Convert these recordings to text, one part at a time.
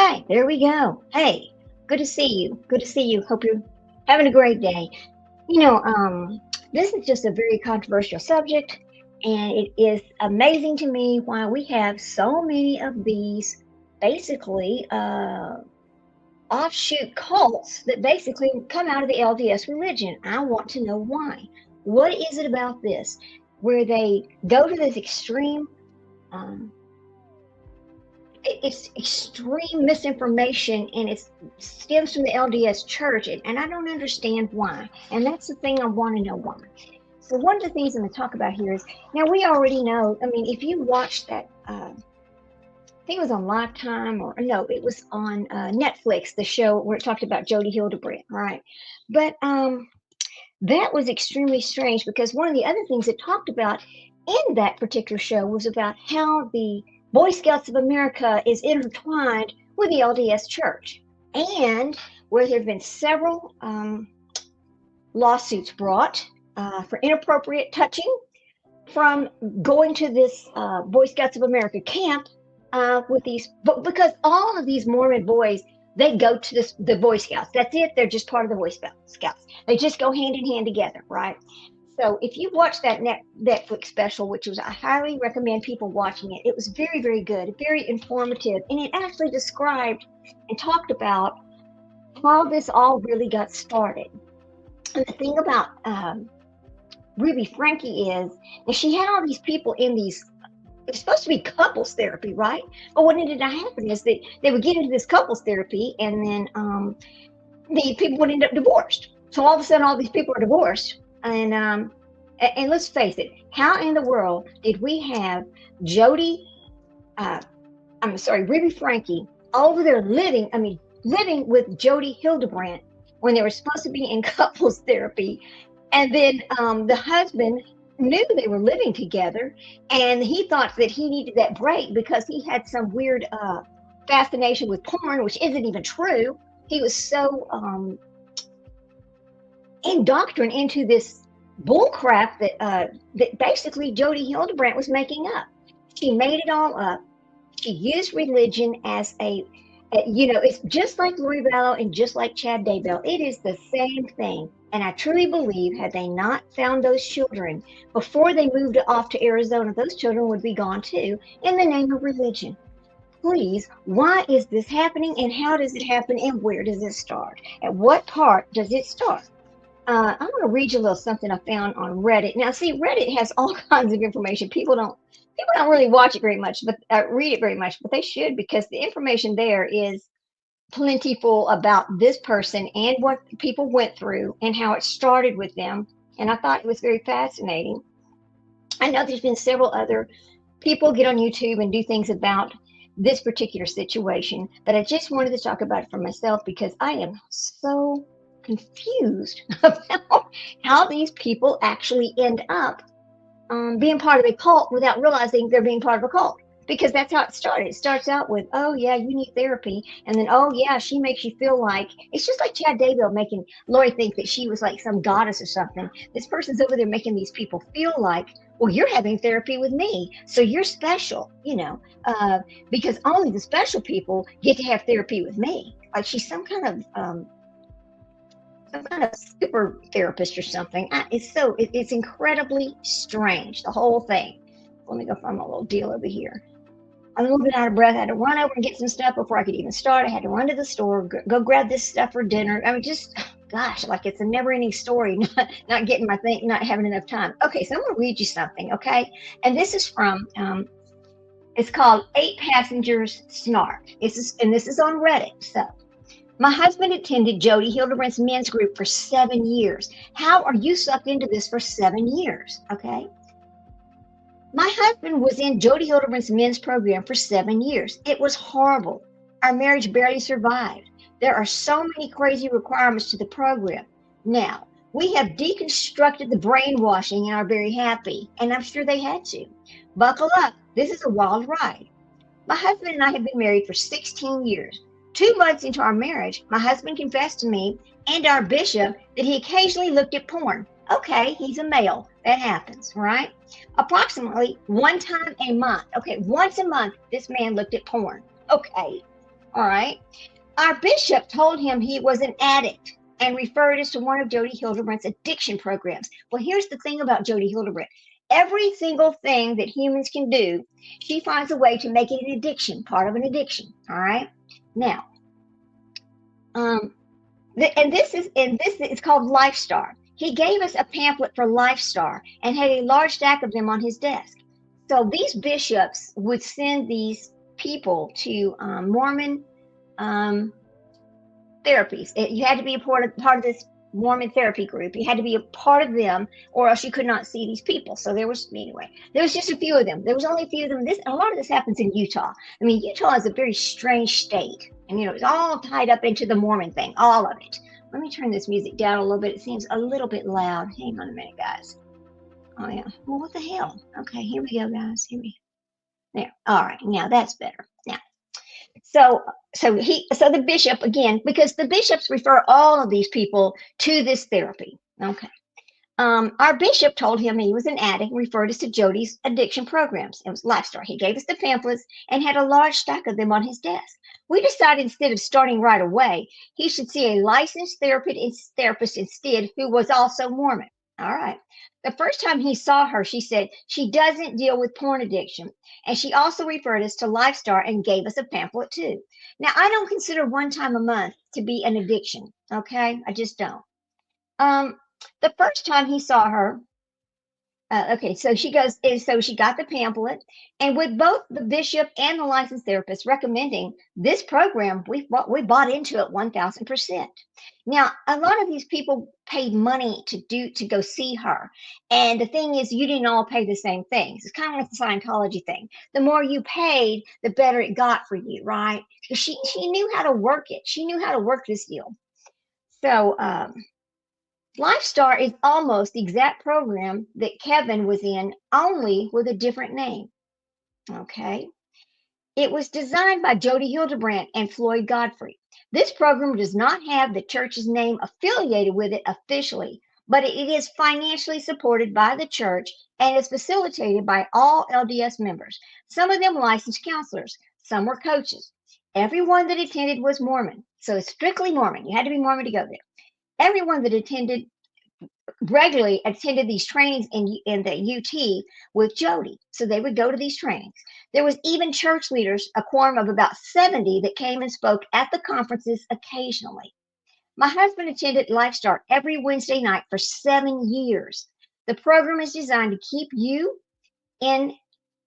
Okay, there we go. Hey, good to see you. Good to see you. Hope you're having a great day. You know, this is just a very controversial subject, and it is amazing to me why we have so many of these basically offshoot cults that basically come out of the LDS religion. I want to know why. What is it about this where they go to this extreme? Um, it's extreme misinformation and it stems from the LDS church, and I don't understand why. And that's the thing I want to know why. So one of the things I'm going to talk about here is now we already know. I mean, if you watch that, I think it was on Lifetime or no, it was on Netflix, the show where it talked about Jody Hildebrandt, right? But that was extremely strange because one of the other things it talked about in that particular show was about how the Boy Scouts of America is intertwined with the LDS Church, and where there have been several lawsuits brought for inappropriate touching from going to this Boy Scouts of America camp with these, but because all of these Mormon boys, they go to the Boy Scouts. That's it. They're just part of the Boy Scouts. They just go hand in hand together, right? So if you watch that Netflix special, which was I highly recommend people watching it, it was very, very good, very informative, and it actually described and talked about how this all really got started. And the thing about Ruby Frankie is that she had all these people in these. It was supposed to be couples therapy, right? But what ended up happening is that they would get into this couples therapy, and then the people would end up divorced. So all of a sudden, all these people are divorced, and let's face it, how in the world did we have Jody? I'm sorry, Ruby Frankie over there living? I mean, living with Jody Hildebrandt when they were supposed to be in couples therapy, and then the husband knew they were living together, and he thought that he needed that break because he had some weird fascination with porn, which isn't even true. He was so indoctrinated into this bullcrap that basically Jody Hildebrandt was making up. She made it all up. She used religion as it's just like Lori Vallow and just like Chad Daybell. It is the same thing. And I truly believe had they not found those children before they moved off to Arizona, those children would be gone too in the name of religion. Please, why is this happening and how does it happen and where does it start? At what part does it start? I'm going to read you a little something I found on Reddit. Now, see, Reddit has all kinds of information. People don't really watch it very much, but read it very much, but they should because the information there is plentiful about this person and what people went through and how it started with them. And I thought it was very fascinating. I know there's been several other people get on YouTube and do things about this particular situation, but I just wanted to talk about it for myself because I am so confused about how these people actually end up being part of a cult without realizing they're being part of a cult. Because that's how it started. It starts out with, oh, yeah, you need therapy. And then, oh, yeah, she makes you feel like it's just like Chad Daybell making Lori think that she was like some goddess or something. This person's over there making these people feel like, well, you're having therapy with me. So you're special, because only the special people get to have therapy with me. Like she's some kind of super therapist or something. It's incredibly strange, the whole thing. Let me go find my little deal over here. I'm a little bit out of breath. I had to run over and get some stuff before I could even start. I had to run to the store, go grab this stuff for dinner. I mean, just, gosh, like it's a never-ending story, not getting my thing, not having enough time. Okay, so I'm going to read you something, okay? And this is from, it's called 8 Passengers Snark. This is on Reddit, so. My husband attended Jody Hildebrandt's men's group for 7 years. How are you sucked into this for 7 years, okay? My husband was in Jody Hildebrandt's men's program for 7 years. It was horrible. Our marriage barely survived. There are so many crazy requirements to the program. Now, we have deconstructed the brainwashing and are very happy, and I'm sure they had to. Buckle up. This is a wild ride. My husband and I have been married for 16 years. 2 months into our marriage, my husband confessed to me and our bishop that he occasionally looked at porn. Okay, he's a male. That happens, right? Approximately one time a month. Okay, once a month, this man looked at porn. Okay. All right. Our bishop told him he was an addict and referred us to one of Jody Hildebrandt's addiction programs. Well, here's the thing about Jody Hildebrandt. Every single thing that humans can do, she finds a way to make it an addiction, part of an addiction. All right. Now, um, and this is called LifeStar. He gave us a pamphlet for LifeStar and had a large stack of them on his desk. So these bishops would send these people to Mormon um, therapies. You had to be a part of this Mormon therapy group. You had to be a part of them, or else you could not see these people. So there was anyway. There was just a few of them. There was only a few of them. A lot of this happens in Utah. I mean, Utah is a very strange state, and it's all tied up into the Mormon thing, all of it. Let me turn this music down a little bit. It seems a little bit loud. Hang on a minute, guys. Oh yeah. Well, what the hell? Okay, here we go, guys. There. All right. Now that's better. Now. So the bishop, again, because the bishops refer all of these people to this therapy. Okay. Our bishop told him he was an addict, referred us to Jody's addiction programs. It was LifeStar. He gave us the pamphlets and had a large stack of them on his desk. We decided instead of starting right away, he should see a licensed therapist instead who was also Mormon. All right. The first time he saw her, she said she doesn't deal with porn addiction. And she also referred us to LifeStar and gave us a pamphlet too. Now, I don't consider one time a month to be an addiction. Okay. I just don't. Um, the first time he saw her, okay, so she goes, and so she got the pamphlet, and with both the bishop and the licensed therapist recommending this program, we bought into it 1,000%. Now, a lot of these people paid money to go see her, and the thing is, you didn't all pay the same things. It's kind of like the Scientology thing. The more you paid, the better it got for you, right? She knew how to work it. She knew how to work this deal. So LifeStar is almost the exact program that Kevin was in, only with a different name. Okay. It was designed by Jody Hildebrandt and Floyd Godfrey. This program does not have the church's name affiliated with it officially, but it is financially supported by the church and is facilitated by all LDS members. Some of them licensed counselors, some were coaches. Everyone that attended was Mormon. So it's strictly Mormon. You had to be Mormon to go there. Everyone that regularly attended these trainings in the UT with Jody. So they would go to these trainings. There was even church leaders, a quorum of about 70 that came and spoke at the conferences occasionally. My husband attended LifeStar every Wednesday night for 7 years. The program is designed to keep you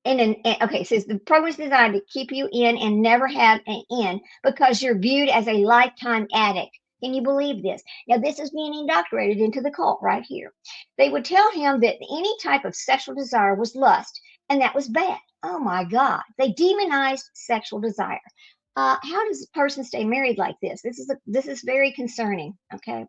it says the program is designed to keep you in and never have an end because you're viewed as a lifetime addict. Can you believe this? Now, this is being indoctrinated into the cult right here. They would tell him that any type of sexual desire was lust, and that was bad. Oh my God. They demonized sexual desire. How does a person stay married like this? This is very concerning. Okay.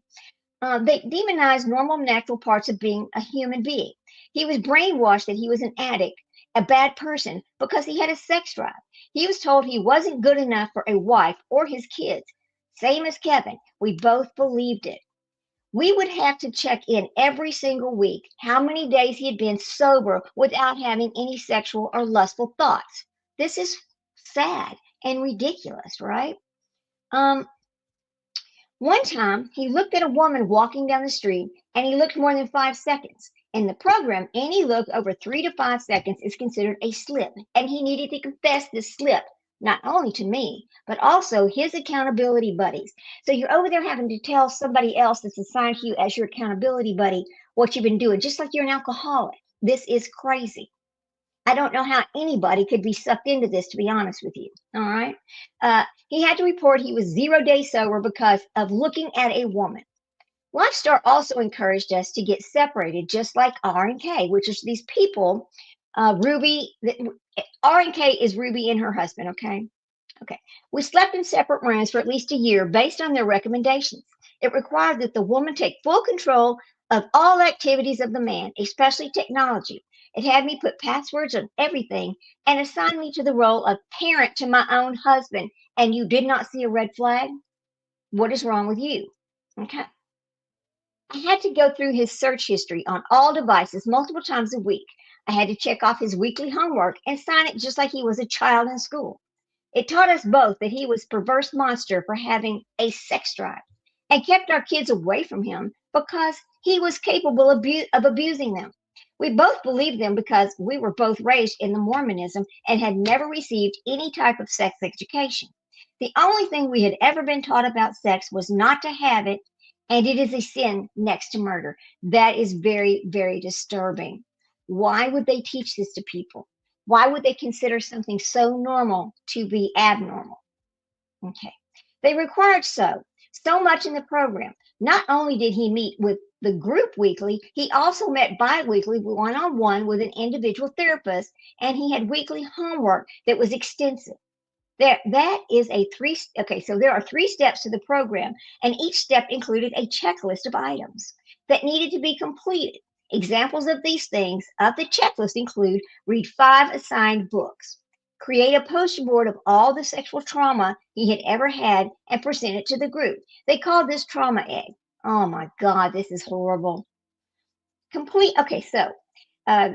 They demonized normal, natural parts of being a human being. He was brainwashed that he was an addict, a bad person, because he had a sex drive. He was told he wasn't good enough for a wife or his kids. Same as Kevin. We both believed it. We would have to check in every single week how many days he had been sober without having any sexual or lustful thoughts. This is sad and ridiculous, right? One time, he looked at a woman walking down the street and he looked more than 5 seconds. In the program, any look over 3 to 5 seconds is considered a slip, and he needed to confess this slip, not only to me, but also his accountability buddies. So you're over there having to tell somebody else that's assigned to you as your accountability buddy what you've been doing, just like you're an alcoholic. This is crazy. I don't know how anybody could be sucked into this, to be honest with you. All right. He had to report he was 0 days sober because of looking at a woman. LifeStar also encouraged us to get separated, just like R and K, which is these people. Ruby, R and K is Ruby and her husband. Okay. Okay. We slept in separate rooms for at least a year based on their recommendations. It required that the woman take full control of all activities of the man, especially technology. It had me put passwords on everything and assigned me to the role of parent to my own husband. And you did not see a red flag? What is wrong with you? Okay. I had to go through his search history on all devices multiple times a week. I had to check off his weekly homework and sign it just like he was a child in school. It taught us both that he was a perverse monster for having a sex drive and kept our kids away from him because he was capable of abusing them. We both believed them because we were both raised in the Mormonism and had never received any type of sex education. The only thing we had ever been taught about sex was not to have it, and it is a sin next to murder. That is very, very disturbing. Why would they teach this to people? Why would they consider something so normal to be abnormal? Okay. They required so much in the program. Not only did he meet with the group weekly, he also met biweekly one on one with an individual therapist, and he had weekly homework that was extensive. That is a three. Okay, so there are 3 steps to the program, and each step included a checklist of items that needed to be completed. Examples of these things of the checklist include read 5 assigned books, create a poster board of all the sexual trauma he had ever had, and present it to the group. They called this trauma egg. Oh my God, this is horrible. Complete. Okay, so uh,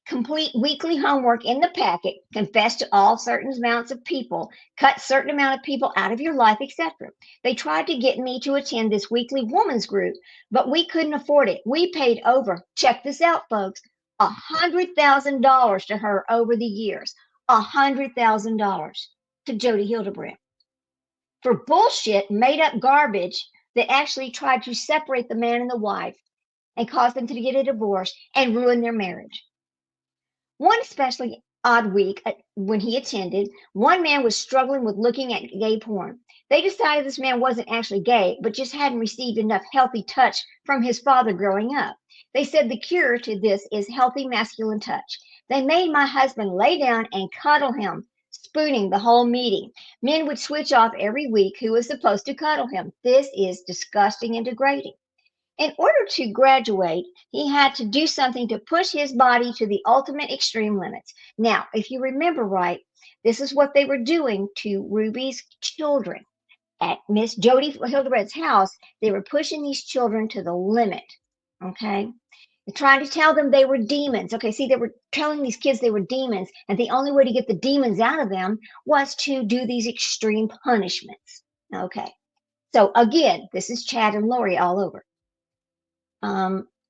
complete weekly homework in the packet, confess to all certain amounts of people, cut certain amount of people out of your life, etc. They tried to get me to attend this weekly women's group, but we couldn't afford it. We paid over, check this out, folks, $100,000 to her over the years. $100,000 to Jody Hildebrandt for bullshit, made up garbage that actually tried to separate the man and the wife and cause them to get a divorce and ruin their marriage. One especially odd week when he attended, one man was struggling with looking at gay porn. They decided this man wasn't actually gay, but just hadn't received enough healthy touch from his father growing up. They said the cure to this is healthy masculine touch. They made my husband lay down and cuddle him, spooning the whole meeting. Men would switch off every week who was supposed to cuddle him. This is disgusting and degrading. In order to graduate, he had to do something to push his body to the ultimate extreme limits. Now, if you remember right, this is what they were doing to Ruby's children. At Miss Jody Hildebrandt's house, they were pushing these children to the limit. Okay? They're trying to tell them they were demons. Okay, see, they were telling these kids they were demons, and the only way to get the demons out of them was to do these extreme punishments. Okay. So again, this is Chad and Lori all over.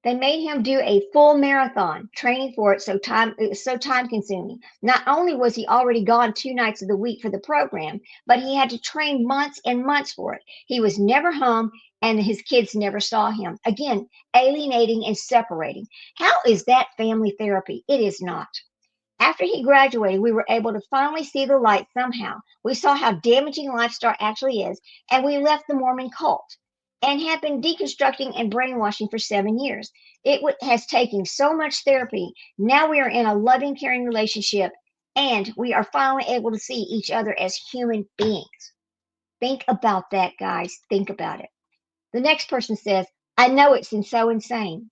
They made him do a full marathon training for it, so it was so time consuming. Not only was he already gone 2 nights of the week for the program, but he had to train months and months for it. He was never home, and his kids never saw him. Again, alienating and separating. How is that family therapy? It is not. After he graduated, we were able to finally see the light somehow. We saw how damaging lifestyle actually is, and we left the Mormon cult and have been deconstructing and brainwashing for 7 years. It has taken so much therapy. Now we are in a loving, caring relationship, and we are finally able to see each other as human beings. Think about that, guys. Think about it. The next person says, I know it's so insane.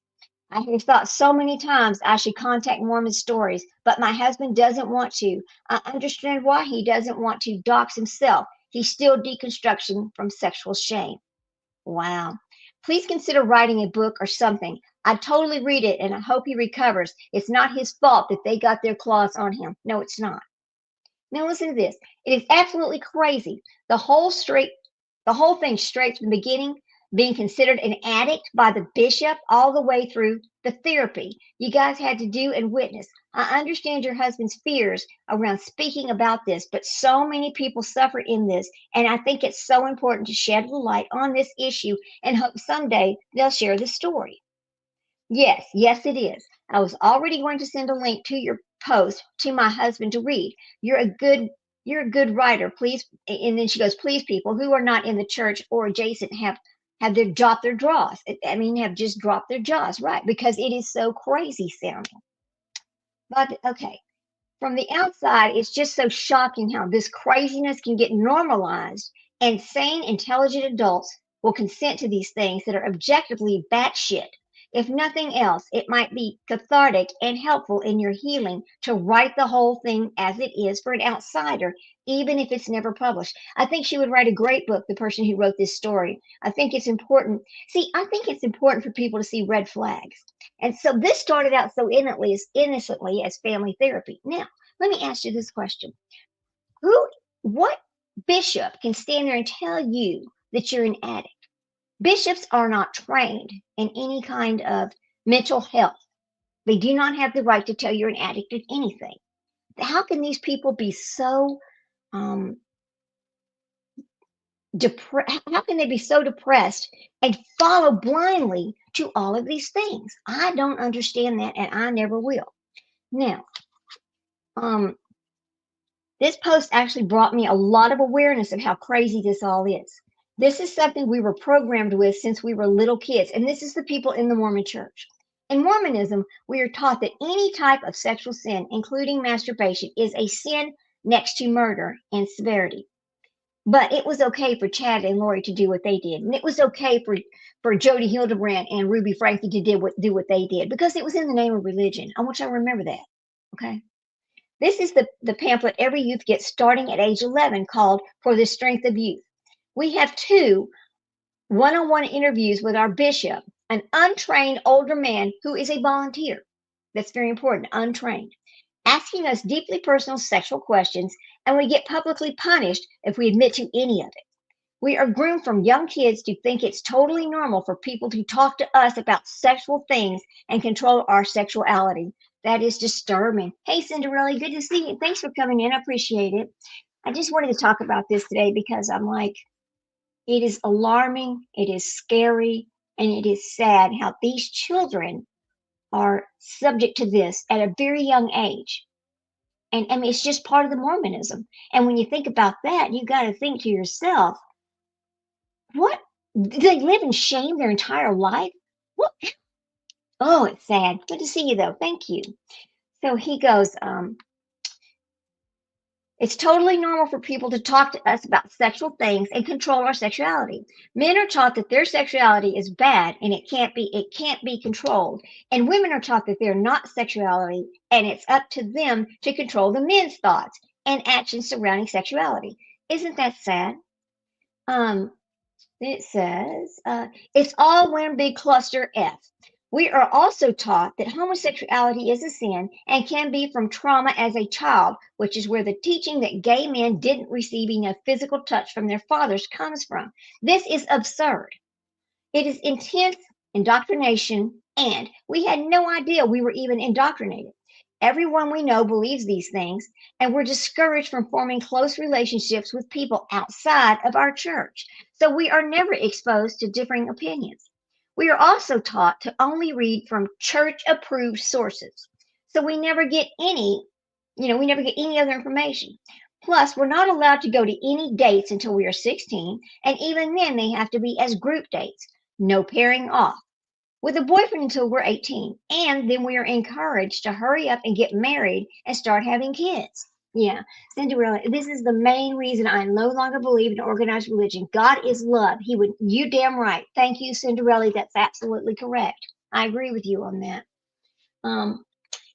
I have thought so many times I should contact Mormon Stories, but my husband doesn't want to. I understand why he doesn't want to dox himself. He's still deconstruction from sexual shame. Wow. Please consider writing a book or something. I'd totally read it, and I hope he recovers. It's not his fault that they got their claws on him. No, it's not. Now listen to this. It is absolutely crazy. The whole thing straight from the beginning, being considered an addict by the bishop all the way through the therapy you guys had to do and witness. I understand your husband's fears around speaking about this, but so many people suffer in this, and I think it's so important to shed the light on this issue and hope someday they'll share the story. Yes, yes, it is. I was already going to send a link to your post to my husband to read. You're a good writer. Please. And then she goes, please, people who are not in the church or adjacent have dropped their jaws. I mean, have just dropped their jaws, right? Because it is so crazy sounding. But okay, from the outside, it's just so shocking how this craziness can get normalized, and sane, intelligent adults will consent to these things that are objectively batshit. If nothing else, it might be cathartic and helpful in your healing to write the whole thing as it is for an outsider, even if it's never published. I think she would write a great book, the person who wrote this story. I think it's important. See, I think it's important for people to see red flags. And so this started out so innocently as family therapy. Now, let me ask you this question. Who What bishop can stand there and tell you that you're an addict? Bishops are not trained in any kind of mental health. They do not have the right to tell you're an addict of anything. How can these people be so um, how can they be so depressed and follow blindly to all of these things? I don't understand that, and I never will. Now, um, this post actually brought me a lot of awareness of how crazy this all is. This is something we were programmed with since we were little kids, and this is the people in the Mormon church. In Mormonism, we are taught that any type of sexual sin, including masturbation, is a sin next to murder in severity. But it was okay for Chad and Lori to do what they did, and it was okay for Jody Hildebrandt and Ruby Franke to do what they did because it was in the name of religion. I want you to remember that. Okay. This is the pamphlet every youth gets starting at age 11 called For the Strength of Youth. We have two one-on-one interviews with our bishop, an untrained older man who is a volunteer. That's very important, untrained, asking us deeply personal sexual questions, and we get publicly punished if we admit to any of it. We are groomed from young kids to think it's totally normal for people to talk to us about sexual things and control our sexuality. That is disturbing. Hey, Cinderella, good to see you. Thanks for coming in. I appreciate it. I just wanted to talk about this today because I'm like, it is alarming, it is scary, and it is sad how these children are subject to this at a very young age. And I mean, it's just part of the Mormonism. And when you think about that, you got to think to yourself, what? Do they live in shame their entire life? What? Oh, it's sad. Good to see you, though. Thank you. So he goes, it's totally normal for people to talk to us about sexual things and control our sexuality. Men are taught that their sexuality is bad and it can't be controlled. And women are taught that they're not sexuality and it's up to them to control the men's thoughts and actions surrounding sexuality. Isn't that sad? Um, It says, it's all one big cluster F. We are also taught that homosexuality is a sin and can be from trauma as a child, which is where the teaching that gay men didn't receive enough physical touch from their fathers comes from. This is absurd. It is intense indoctrination, and we had no idea we were even indoctrinated. Everyone we know believes these things, and we're discouraged from forming close relationships with people outside of our church. So we are never exposed to differing opinions. We are also taught to only read from church approved sources. So we never get any other information. Plus, we're not allowed to go to any dates until we are 16, and even then they have to be as group dates. No pairing off with a boyfriend until we're 18. And then we are encouraged to hurry up and get married and start having kids. Yeah, Cinderella, this is the main reason I no longer believe in organized religion. God is love. You damn right. Thank you, Cinderella. That's absolutely correct. I agree with you on that. Um,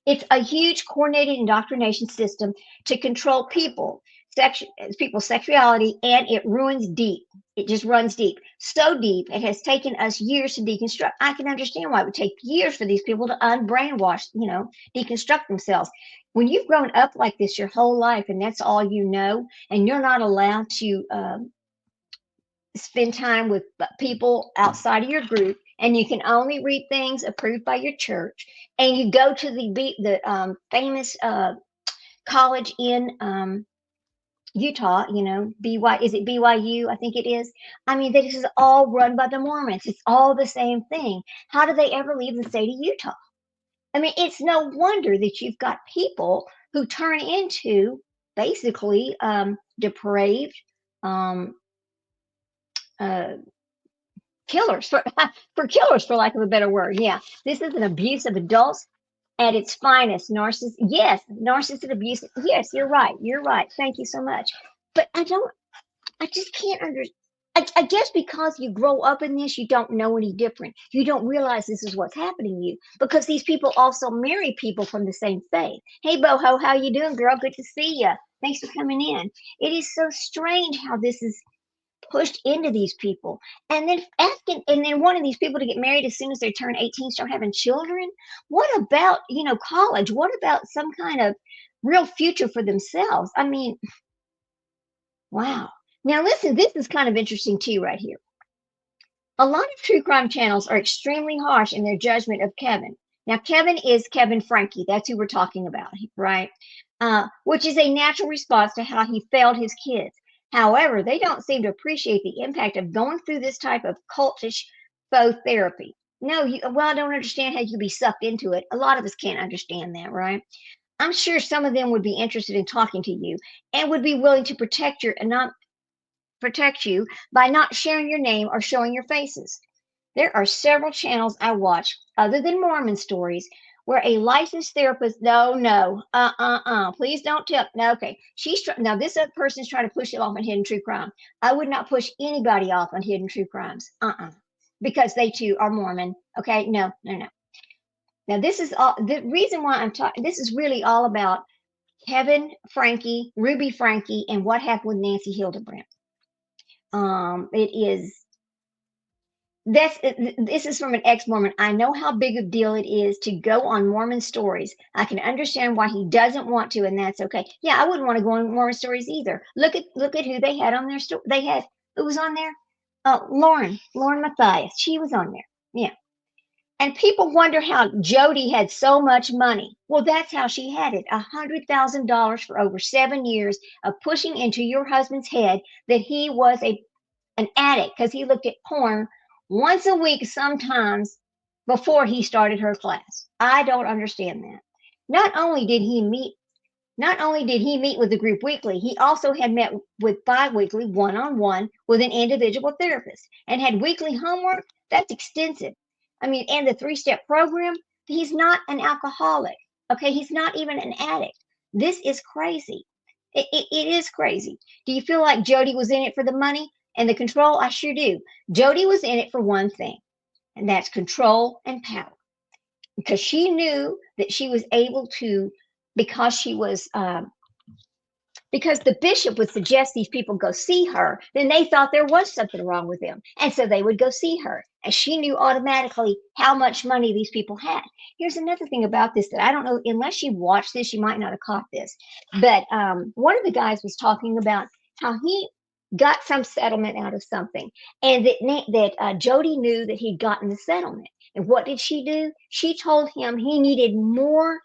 it's a huge coordinated indoctrination system to control people's sexuality, and it runs deep. It just runs deep. So deep, it has taken us years to deconstruct. I can understand why it would take years for these people to unbrainwash, deconstruct themselves. When you've grown up like this your whole life and that's all you know, and you're not allowed to spend time with people outside of your group, and you can only read things approved by your church, and you go to the famous college in Utah, is it BYU? I think it is. I mean, this is all run by the Mormons. It's all the same thing. How do they ever leave the state of Utah? I mean, it's no wonder that you've got people who turn into basically depraved um, uh, killers for killers, for lack of a better word. Yeah, this is an abuse of adults at its finest. Yes, narcissistic abuse. Yes, you're right. You're right. Thank you so much. But I just can't understand. I guess because you grow up in this, you don't know any different. You don't realize this is what's happening to you because these people also marry people from the same faith. Hey, Boho, how you doing, girl? Good to see you. Thanks for coming in. It is so strange how this is pushed into these people, and then wanting these people to get married as soon as they turn 18, start having children. What about college? What about some kind of real future for themselves? I mean, Wow. Now, listen, this is kind of interesting too, right here. A lot of true crime channels are extremely harsh in their judgment of Kevin. Now, Kevin is Kevin Franke. That's who we're talking about, right? Which is a natural response to how he failed his kids. However, they don't seem to appreciate the impact of going through this type of cultish faux therapy. No, well, I don't understand how you can be sucked into it. A lot of us can't understand that, right? I'm sure some of them would be interested in talking to you and would be willing to protect you by not sharing your name or showing your faces. There are several channels I watch, other than Mormon stories, where a licensed therapist, please don't tell, no, okay. Now this other person's trying to push it off on hidden true crime. I would not push anybody off on hidden true crimes, because they too are Mormon. Okay, no, no, no. Now this is all the reason why I'm talking. This is really all about Kevin Franke, Ruby Franke, and what happened with Nancy Hildebrandt. It is this is from an ex-Mormon. I know how big a deal it is to go on Mormon stories. I can understand why he doesn't want to, and that's okay. Yeah, I wouldn't want to go on Mormon stories either. Look at who they had on their story. They had who was on there? Lauren Matthias. She was on there. Yeah. And people wonder how Jody had so much money. Well, that's how she had it. $100,000 for over 7 years of pushing into your husband's head that he was an addict because he looked at porn once a week sometimes before he started her class. I don't understand that. Not only did he meet with the group weekly, he also had met with bi-weekly one-on-one with an individual therapist and had weekly homework. That's extensive. I mean, and the three-step program, he's not an alcoholic. Okay, he's not even an addict. This is crazy. It is crazy. Do you feel like Jody was in it for the money and the control? I sure do. Jody was in it for one thing, and that's control and power. Because she knew that she was able to, because she was because the bishop would suggest these people go see her, then they thought there was something wrong with them. And so they would go see her. And she knew automatically how much money these people had. Here's another thing about this that I don't know, unless you watched this, you might not have caught this. But one of the guys was talking about how he got some settlement out of something. And that Jody knew that he'd gotten the settlement. And what did she do? She told him he needed more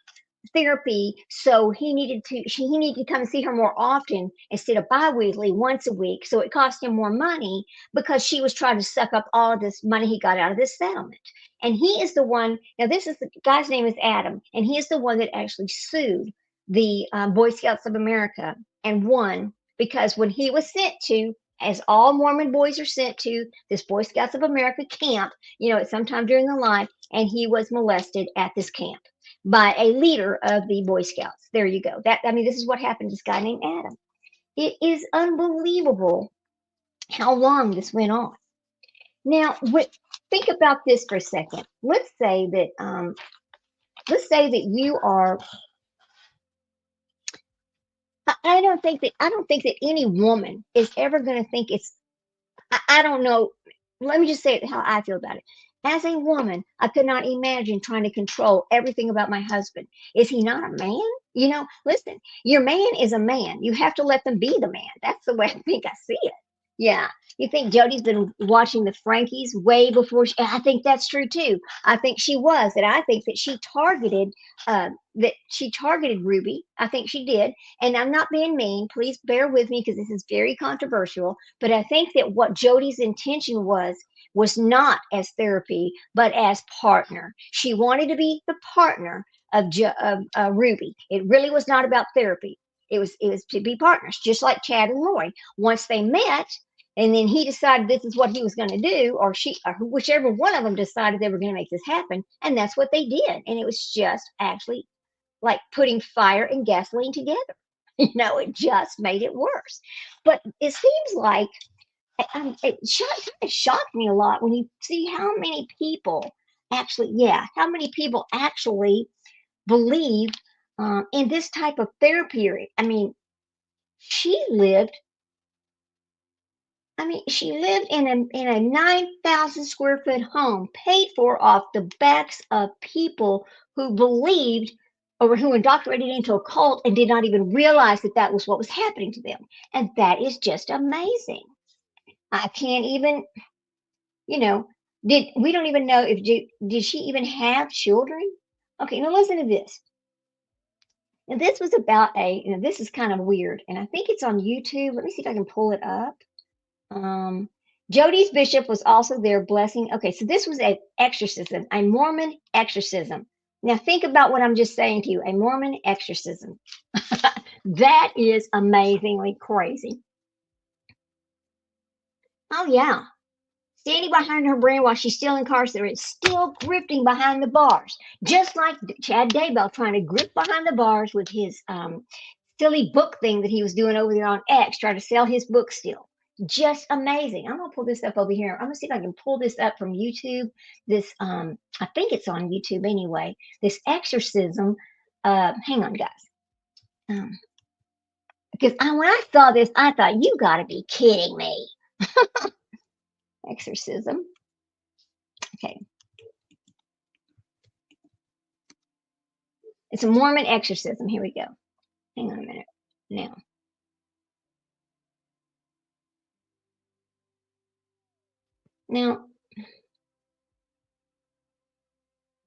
therapy, so he needed to come see her more often instead of bi-weekly, once a week. So it cost him more money because she was trying to suck up all of this money he got out of this settlement. And he is the one. Now this is the guy's name is Adam, and he is the one that actually sued the Boy Scouts of America and won, because when he was sent to, as all Mormon boys are sent to, this Boy Scouts of America camp, at some time during the life, and he was molested at this camp by a leader of the Boy Scouts. There you go. This is what happened to this guy named Adam. It is unbelievable how long this went on. Now, think about this for a second. Let's say that you are. I don't think that any woman is ever going to think it's. I don't know. Let me just say how I feel about it. As a woman, I could not imagine trying to control everything about my husband. Is he not a man? Listen, your man is a man. You have to let them be the man. That's the way I think I see it. Yeah. You think Jody's been watching the Frankies way before I think that's true too. I think she was, and I think that she targeted Ruby. I think she did. And I'm not being mean. Please bear with me because this is very controversial. But I think that what Jody's intention was not as therapy, but as partner. She wanted to be the partner of Ruby. It really was not about therapy. It was to be partners, just like Chad and Lori. Once they met, and then he decided this is what he was going to do, or whichever one of them decided they were going to make this happen, and that's what they did. And it was just actually like putting fire and gasoline together. It just made it worse. But it seems like it shocked me a lot when you see how many people actually believe in this type of therapy. She lived. She lived in a 9,000 square foot home, paid for off the backs of people who believed or who indoctrinated into a cult and did not even realize that that was what was happening to them. And that is just amazing. I can't even, we don't even know if did she even have children? Okay, now listen to this. And this was about this is kind of weird, and I think it's on YouTube. Let me see if I can pull it up. Jody's bishop was also there blessing. Okay, so this was an exorcism, a Mormon exorcism. Now think about what I'm just saying to you, a Mormon exorcism. That is amazingly crazy. Oh yeah. Standing behind her brain while she's still incarcerated, still grifting behind the bars, just like Chad Daybell trying to grip behind the bars with his silly book thing that he was doing over there on X, trying to sell his book still. Just amazing. I'm gonna pull this up over here. I'm gonna see if I can pull this up from YouTube. This I think it's on YouTube anyway. This exorcism. Hang on, guys. Because when I saw this, I thought, you gotta be kidding me. Exorcism. Okay. It's a Mormon exorcism. Here we go. Hang on a minute. Now.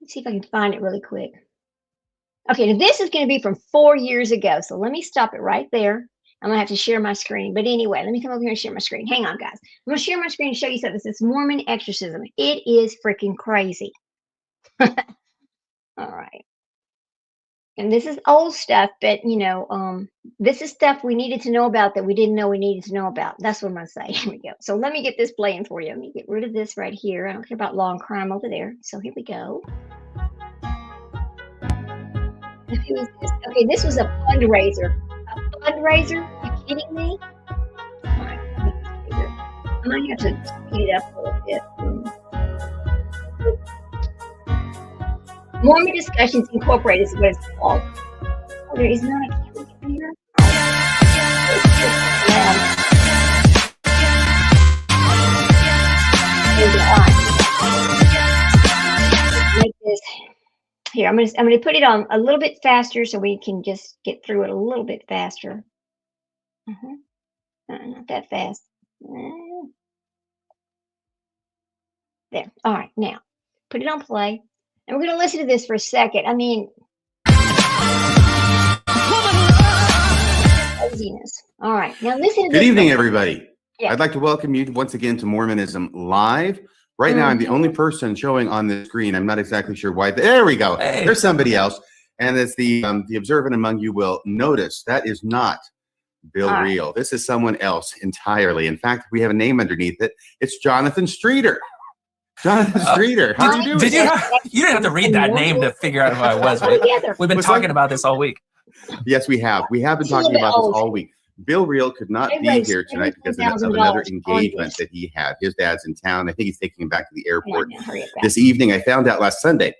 Let's see if I can find it really quick. Okay, now this is going to be from 4 years ago. So let me stop it right there. I'm going to have to share my screen. But anyway, let me come over here and share my screen. Hang on, guys. I'm going to share my screen and show you something. This is Mormon exorcism. It is freaking crazy. All right. And this is old stuff, but, this is stuff we needed to know about that we didn't know we needed to know about. That's what I'm going to say. Here we go. So let me get this playing for you. Let me get rid of this right here. I don't care about long crime over there. So here we go. Who is this? Okay, this was a fundraiser. A fundraiser? Are you kidding me? All right, I might have to speed it up a little bit. Mormon Discussions Incorporated is what it's called. Oh, there is not a camera here. Make this here. I'm gonna put it on a little bit faster so we can just get through it a little bit faster. Not that fast. There. All right. Now, put it on play. And we're going to listen to this for a second. I mean, craziness. All right. Now listen to this. Good evening, everybody. Yeah. I'd like to welcome you once again to Mormonism Live. Right now, I'm the only person showing on the screen. I'm not exactly sure why. There we go. Hey. There's somebody else. And as the observant among you will notice, that is not Bill Reel. This is someone else entirely. In fact, we have a name underneath it. It's Jonathan Streeter. Jonathan Streeter, how you doing? You didn't have to read that name to figure out who I was, right? We've been talking about this all week. Yes, we have. We have been talking about this all week. Bill Reel could not be here tonight because of another engagement that he had. His dad's in town. I think he's taking him back to the airport this evening. I found out last Sunday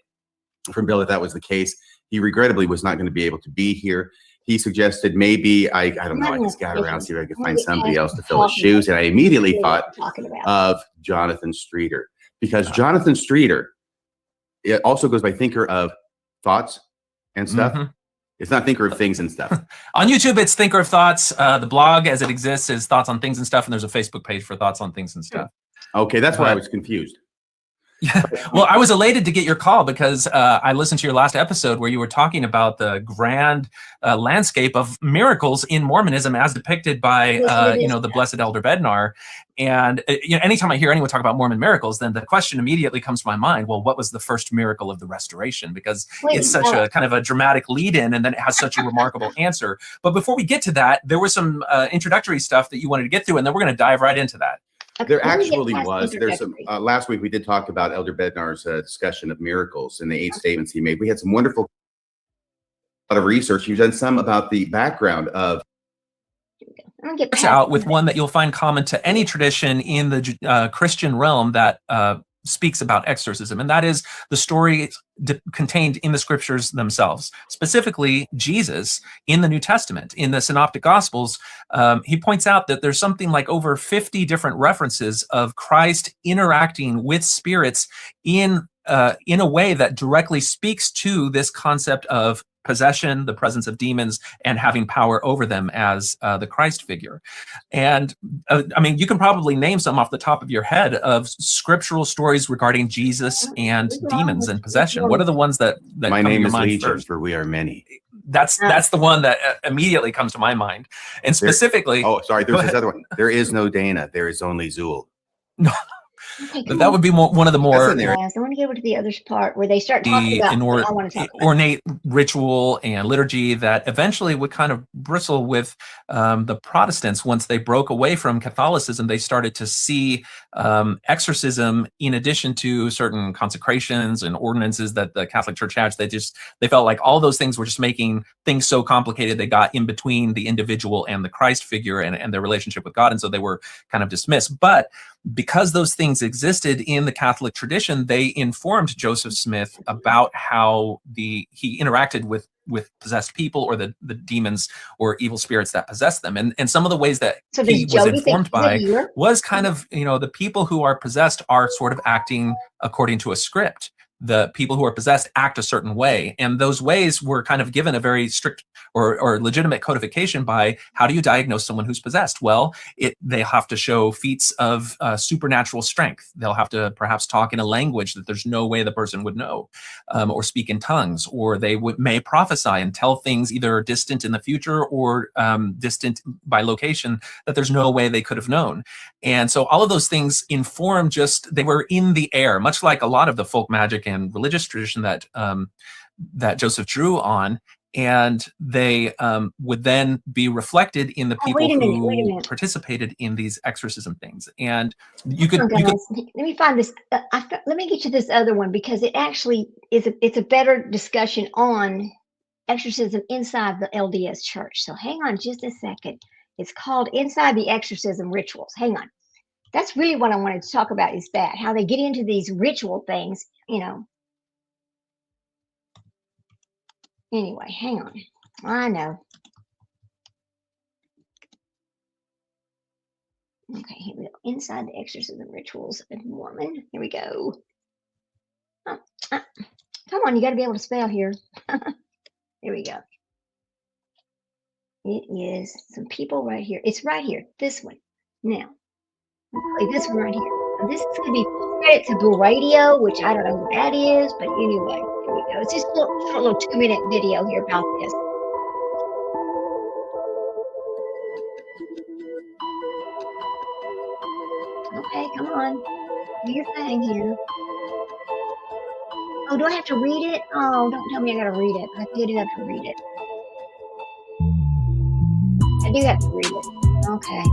from Bill that was the case. He regrettably was not going to be able to be here. He suggested maybe, I don't know, I just got around to see if I could find somebody else to fill his shoes. And I immediately thought of Jonathan Streeter. Because Jonathan Streeter, it also goes by thinker of thoughts and stuff. Mm-hmm. It's not thinker of things and stuff. On YouTube, it's Thinker of Thoughts. The blog as it exists is Thoughts on Things and Stuff. And there's a Facebook page for Thoughts on Things and Stuff. Okay, that's why I was confused. Yeah. Well, I was elated to get your call because I listened to your last episode where you were talking about the grand landscape of miracles in Mormonism as depicted by, the Blessed Elder Bednar. And anytime I hear anyone talk about Mormon miracles, then the question immediately comes to my mind, well, what was the first miracle of the restoration? Because it's such a kind of a dramatic lead-in and then it has such a remarkable answer. But before we get to that, there was some introductory stuff that you wanted to get through, and then we're going to dive right into that. There actually was. There's some. Last week we did talk about Elder Bednar's discussion of miracles and the 8 statements he made. We had some wonderful lot of research. You've done some about the background of. Out with one that you'll find common to any tradition in the Christian realm that speaks about exorcism, and that is the story contained in the scriptures themselves. Specifically, Jesus in the New Testament, in the Synoptic Gospels, he points out that there's something like over 50 different references of Christ interacting with spirits in a way that directly speaks to this concept of possession, the presence of demons, and having power over them as the Christ figure. And I mean, you can probably name some off the top of your head of scriptural stories regarding Jesus and demons and possession. What are the ones that My come to name your is mind Legion, first? for we are many. That's the one that immediately comes to my mind. And specifically, There's this other one. There is no Dana. There is only Zool. No. Okay, That would be one of the more I want to get over to the other part where they start talking about what I want to talk about. Ornate ritual and liturgy that eventually would kind of bristle with the Protestants. Once they broke away from Catholicism, they started to see exorcism in addition to certain consecrations and ordinances that the Catholic Church has. They felt like all those things were just making things so complicated they got in between the individual and the Christ figure and their relationship with God, and so they were kind of dismissed. But because those things existed in the Catholic tradition, they informed Joseph Smith about how he interacted with possessed people or the demons or evil spirits that possessed them. And some of the ways that he was informed by was kind of, the people who are possessed are sort of acting according to a script. The people who are possessed act a certain way, and those ways were kind of given a very strict or legitimate codification by how do you diagnose someone who's possessed? Well, they have to show feats of supernatural strength. They'll have to perhaps talk in a language that there's no way the person would know, or speak in tongues, or they may prophesy and tell things either distant in the future or distant by location that there's no way they could have known. And so all of those things they were in the air, much like a lot of the folk magic and religious tradition that Joseph drew on, and they would then be reflected in the people who participated in these exorcism things. And let me find this. Let me get you this other one, because it actually it's a better discussion on exorcism inside the LDS Church. So hang on just a second. It's called Inside the Exorcism Rituals. Hang on. That's really what I wanted to talk about, is that how they get into these ritual things, Anyway, hang on. I know. Okay, here we go. Inside the Exorcism Rituals of Mormon. Here we go. Come on, you got to be able to spell here. Here we go. It is some people right here. It's right here. This one. Now, this one right here. Now, this is going to be full credit to Blue Radio, which I don't know who that is, but anyway, here we go. It's just a little 2-minute video here about this. Okay, come on. Do your thing here. Oh, do I have to read it? Oh, don't tell me I got to read it. I do have to read it. I do have to read it. Okay.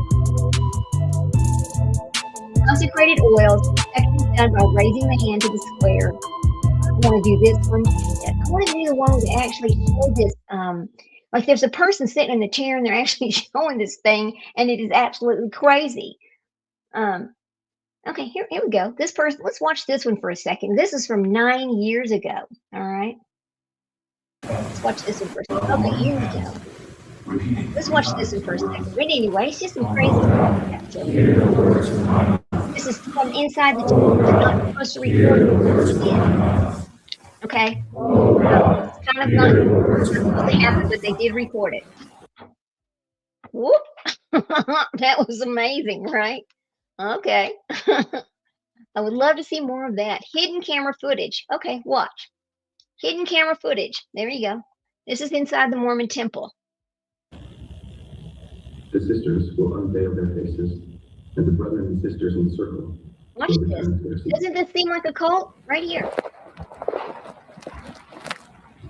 Consecrated oils, effectively done by raising the hand to the square. I want to do this one. I want to do the one that actually show this. Like there's a person sitting in the chair and they're actually showing this thing, and it is absolutely crazy. Okay, here we go. This person, let's watch this one for a second. This is from 9 years ago. All right. Let's watch this one for a second. Okay, here we go. Let's watch this one for a second. But anyway, it's just some crazy stuff. This is from inside the tomb. They're not supposed to record it. Okay. It's kind of not supposed to happen, but they did record it. Whoop. That was amazing, right? Okay. I would love to see more of that. Hidden camera footage. Okay, watch. Hidden camera footage. There you go. This is inside the Mormon temple. The sisters will unveil their faces, and the brothers and sisters in circle. Watch this. Doesn't this seem like a cult? Right here.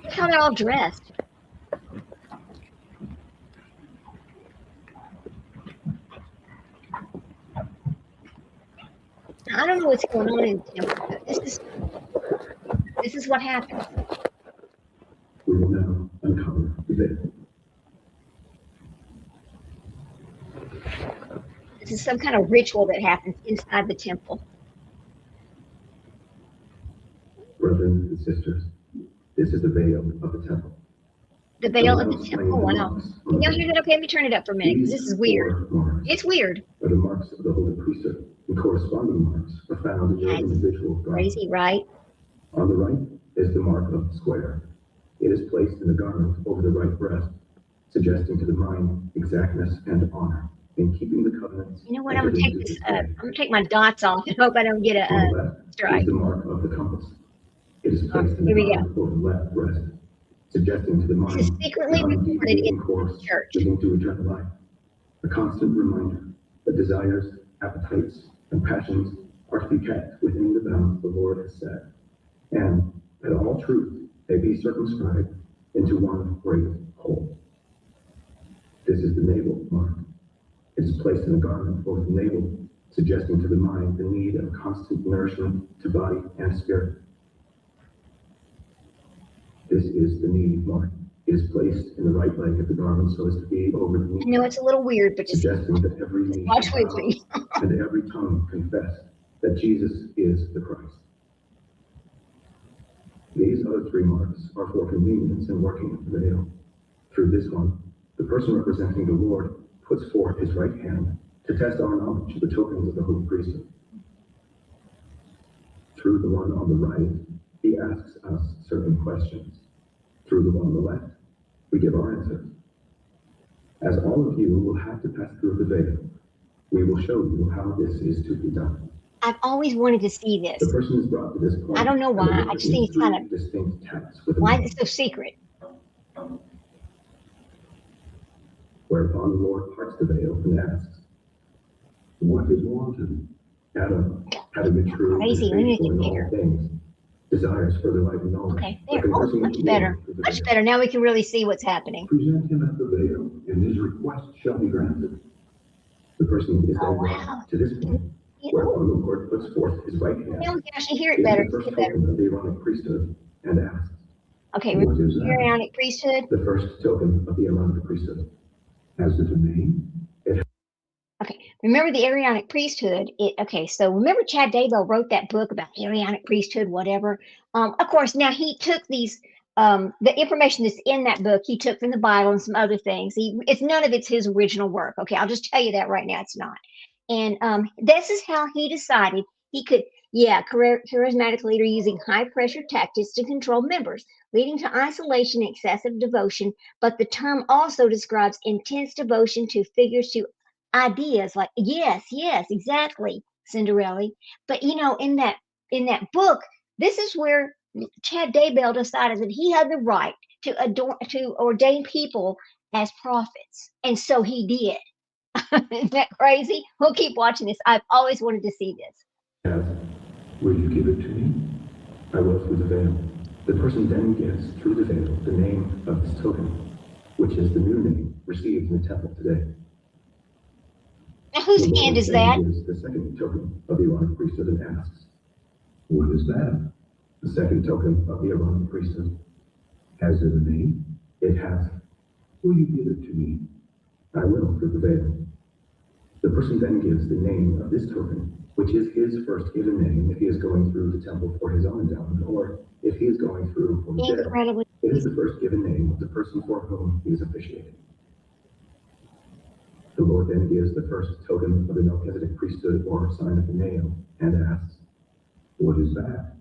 Look how they're all dressed. I don't know what's going on in the temple, but this is what happens. We will now uncover the veil. This is some kind of ritual that happens inside the temple. Brothers and sisters, this is the veil of the temple. The veil of the temple. Wow. Can y'all hear that? Okay, let me turn it up for a minute, because this is weird. It's weird. Are the marks of the holy priesthood, and corresponding marks are found in your individual garment. Crazy, right? On the right is the mark of the square, It is placed in the garment over the right breast, suggesting to the mind exactness and honor in keeping the covenants. You know what? I'm gonna take this. I'm gonna take my dots off and hope I don't get On the left strike. is the mark of the compass. It is placed in the Here we go. garment over the left breast, suggesting to the mind This is secretly an recorded in undeviating course the church. leading to eternal life. A constant reminder that desires, appetites, and passions are to be kept within the bounds the Lord has set, and that all truth may be circumscribed into one great whole. This is the navel mark. It is placed in the garment over the navel, suggesting to the mind the need of constant nourishment to body and spirit. This is the need mark. It is placed in the right leg of the garment so as to be over the knee. I know it's a little weird, but just suggesting that every knee watch shall with me. bow and every tongue confess that Jesus is the Christ. These other three marks are for convenience in working with the veil. Through this one, the person representing the Lord puts forth his right hand to test our knowledge of the tokens of the holy priesthood. Through the one on the right, he asks us certain questions. Through the one on the left, we give our answers. As all of you will have to pass through the veil, we will show you how this is to be done. I've always wanted to see this. The person is brought to this point. I don't know why. I just think it's kind of, distinct texts with why is it so secret? Whereupon the Lord parts the veil and asks, "What is wanted?" Adam, having been true and Crazy. We need to faithful in get all bigger. things, desires further light and knowledge. Okay, there. Oh, much better. Much better. Now we can really see what's happening. Present him at the veil, and his request shall be granted. The person is then brought to this point, whereupon the Lord puts forth his right hand. Now we can actually hear it better. The first token of the Aaronic priesthood, and asks, okay, "What is that?" Aaronic priesthood. The first token of the Aaronic priesthood. Has it a name? Okay, remember the Aaronic priesthood. Okay, so remember Chad Daybell wrote that book about Aaronic priesthood, whatever. Of course, now he took these, the information that's in that book, he took from the Bible and some other things. It's none of it's his original work. Okay, I'll just tell you that right now, it's not. And this is how he decided he could, charismatic leader using high pressure tactics to control members, leading to isolation and excessive devotion. But the term also describes intense devotion to figures, to ideas like yes, exactly, Cinderella. But in that book, this is where Chad Daybell decided that he had the right to ordain people as prophets, and so he did. Isn't that crazy? We'll keep watching this. I've always wanted to see this. Will you give it to me? I will through the veil. The person then gives through the veil the name of this token, which is the new name received in the temple today. Now, whose hand is that? Gives the second token of the Aaronic priesthood and asks, "What is that?" The second token of the Aaronic priesthood. Has it a name? It has. Will you give it to me? I will through the veil. The person then gives the name of this token, which is his first given name if he is going through the temple for his own endowment, or if he is going through for the dead. It is the first given name of the person for whom he is officiating. The Lord then gives the first token of the Melchizedek priesthood or sign of the nail and asks, "What is that?"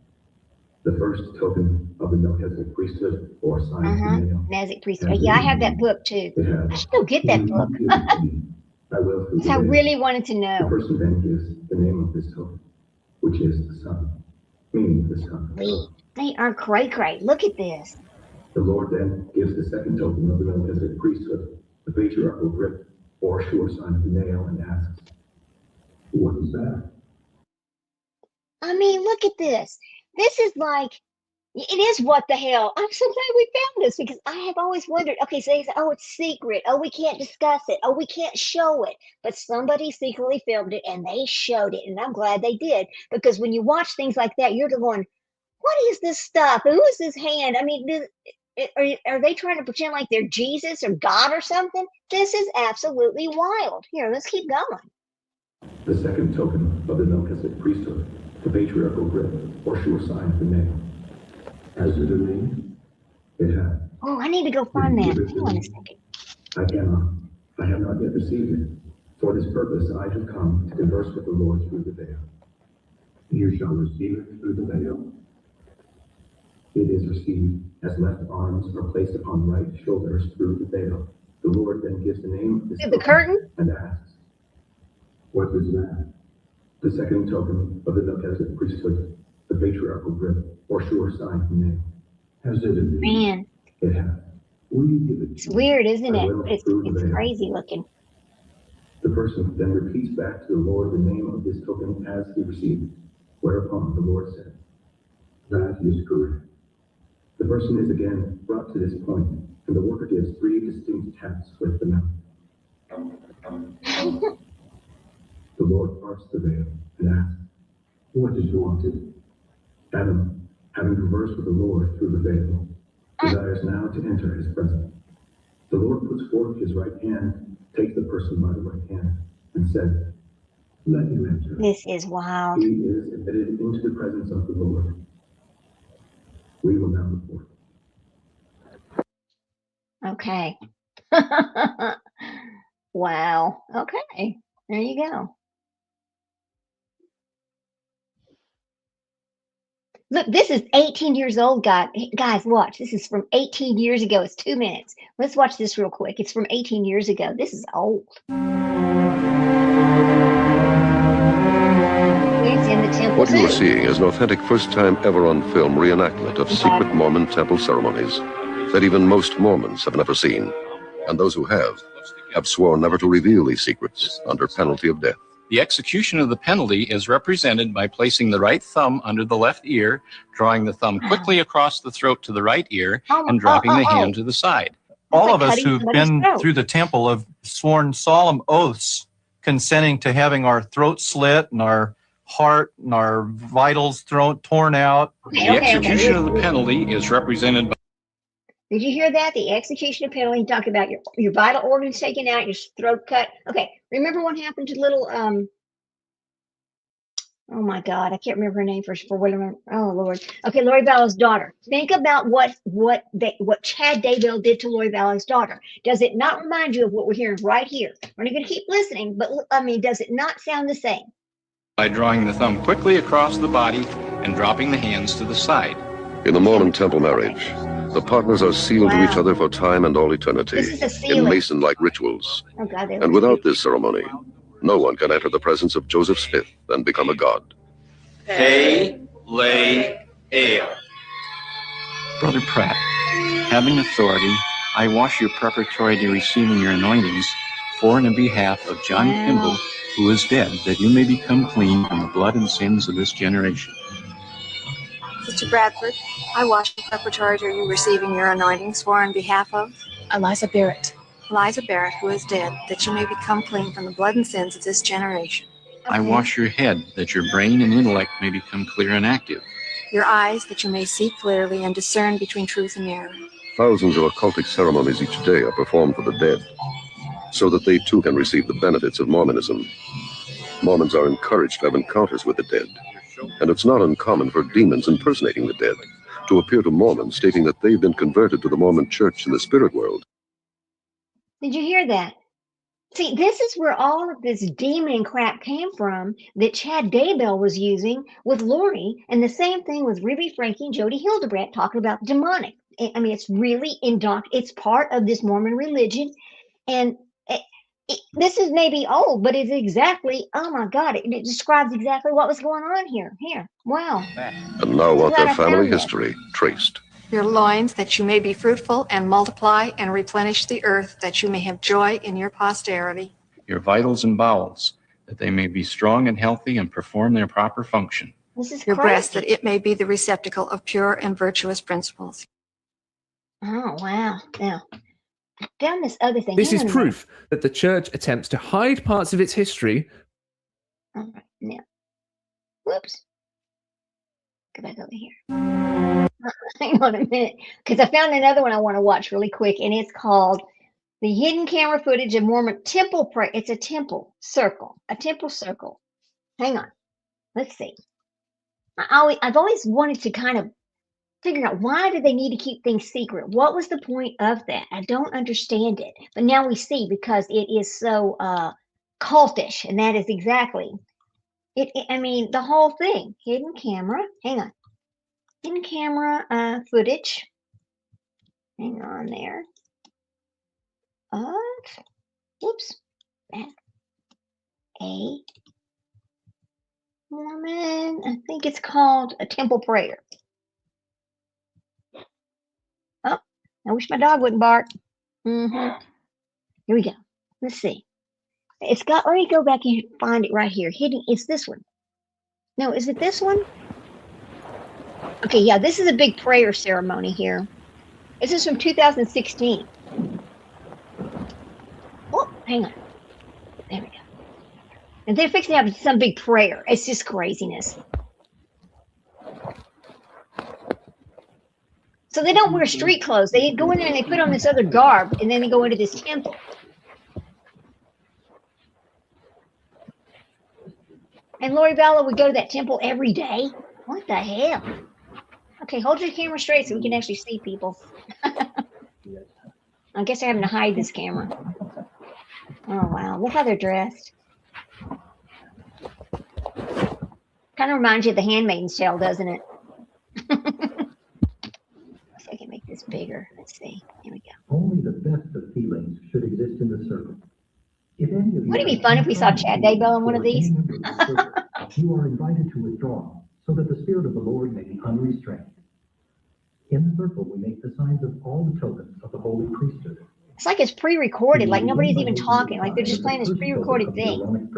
The first token of the Melchizedek priesthood or sign of the nail. Melchizedek priesthood. Yeah, I have that book too. I should go get that book. I will through I really wanted to know. The person then gives the name of this token, which is the Son, meaning the Son. They are cray-cray. Look at this. The Lord then gives the second token of the Melchizedek priesthood, the patriarchal grip or sure sign of the nail, and asks, "What is that?" I mean, look at this. This is like, it is what the hell. I'm so glad we found this because I have always wondered. Okay, so they say, oh, it's secret. Oh, we can't discuss it. Oh, we can't show it. But somebody secretly filmed it and they showed it. And I'm glad they did, because when you watch things like that, you're going, what is this stuff? Who is this hand? I mean, are they trying to pretend like they're Jesus or God or something? This is absolutely wild. Here, let's keep going. The second token of the Melchizedek priesthood, the patriarchal grip or sure sign of the nail. Has it a name? It has. Oh, I need to go find that. Hang on a second. I cannot. I have not yet received it. For this purpose I have come to converse with the Lord through the veil. You shall receive it through the veil. It is received as left arms are placed upon right shoulders through the veil. The Lord then gives the name of this the curtain and asks, "What is that?" The second token of the Melchizedek priesthood, the patriarchal grip or sure sign from nail. Has it in me? Man, it has. Will you give it? It's weird, isn't it? It's veil. crazy looking. The person then repeats back to the Lord the name of this token as he received it, whereupon the Lord said, "That is correct." The person is again brought to this point, and the worker gives 3 distinct taps with the mouth. The Lord parts the veil and asks, "What is wanted?" Adam, having conversed with the Lord through the veil, desires now to enter his presence. The Lord puts forth his right hand, takes the person by the right hand, and said, "Let him enter." This is wild. He is admitted into the presence of the Lord. We will now report. Okay. Wow. Okay. There you go. Look, this is 18 years old, guys, watch. This is from 18 years ago. It's 2 minutes. Let's watch this real quick. It's from 18 years ago. This is old. It's in the temple. What you are seeing is an authentic first-time ever on film reenactment of secret Mormon temple ceremonies that even most Mormons have never seen. And those who have sworn never to reveal these secrets under penalty of death. The execution of the penalty is represented by placing the right thumb under the left ear, drawing the thumb quickly across the throat to the right ear, and dropping the hand to the side. All of us who've been through the temple have sworn solemn oaths consenting to having our throat slit and our heart and our vitals torn out. The execution of the penalty is represented by... Did you hear that? The execution of penalty, talking about your vital organs taken out, your throat cut. Okay, remember what happened to little, oh my God, I can't remember her name for whatever. Oh Lord. Okay, Lori Vallow's daughter. Think about what Chad Daybell did to Lori Vallow's daughter. Does it not remind you of what we're hearing right here? We're not going to keep listening, but I mean, does it not sound the same? By drawing the thumb quickly across the body and dropping the hands to the side. In the Mormon temple marriage, the partners are sealed to each other for time and all eternity in Mason-like rituals. Oh God, and without this ceremony, no one can enter the presence of Joseph Smith and become a god. Hey, lay, ale. Brother Pratt, having authority, I wash you preparatory to receiving your anointings for and in behalf of John Kimball, who is dead, that you may become clean from the blood and sins of this generation. Sister Bradford, I wash you preparatory to you receiving your anointings for on behalf of Eliza Barrett. Eliza Barrett, who is dead, that you may become clean from the blood and sins of this generation. I wash your head, that your brain and intellect may become clear and active. Your eyes, that you may see clearly and discern between truth and error. Thousands of occultic ceremonies each day are performed for the dead, so that they too can receive the benefits of Mormonism. Mormons are encouraged to have encounters with the dead, and it's not uncommon for demons impersonating the dead to appear to Mormons stating that they've been converted to the Mormon church in the spirit world. Did you hear that? See, this is where all of this demon crap came from that Chad Daybell was using with Lori, and the same thing with Ruby Franke and Jody Hildebrandt talking about demonic. I mean, it's really it's part of this Mormon religion, and this is maybe old, but it's exactly, oh my God, it describes exactly what was going on here. Wow. And now want their family history traced. Your loins, that you may be fruitful and multiply and replenish the earth, that you may have joy in your posterity. Your vitals and bowels, that they may be strong and healthy and perform their proper function. This is your crazy. breast, that it may be the receptacle of pure and virtuous principles. Oh, wow. Now, down this other thing. This is proof that the church attempts to hide parts of its history. All right, now, whoops. Go back over here. Hang on a minute, because I found another one I want to watch really quick, and it's called The Hidden Camera Footage of Mormon Temple Prayer. It's a temple circle. Hang on. Let's see. I've always wanted to kind of figure out, why do they need to keep things secret? What was the point of that? I don't understand it. But now we see, because it is so cultish, and that is exactly it. I mean, the whole thing. Hidden camera. Hang on. in camera footage. Hang on there. Whoops. A Mormon. I think it's called a temple prayer. Oh, I wish my dog wouldn't bark. Here we go. Let's see. It's got, let me go back and find it right here. Hidden, it's this one. No, is it this one? Okay, yeah, this is a big prayer ceremony here. This is from 2016. Oh, hang on. There we go. And they're fixing to have some big prayer. It's just craziness. So they don't wear street clothes. They go in there and they put on this other garb, and then they go into this temple. And Lori Vallow would go to that temple every day. What the hell? Okay, hold your camera straight so we can actually see people. I guess they're having to hide this camera. Oh, wow. Look how they're dressed. Kind of reminds you of The Handmaid's Tale, doesn't it? If I can make this bigger. Let's see. Here we go. Only the best of feelings should exist in the circle. If any of you Wouldn't it be fun if we saw Chad Daybell on one of these? You are invited to withdraw so that the Spirit of the Lord may be unrestrained. In the circle, we make the signs of all the tokens of the holy priesthood. It's like it's pre-recorded, like nobody's even talking, like they're just playing this pre-recorded thing.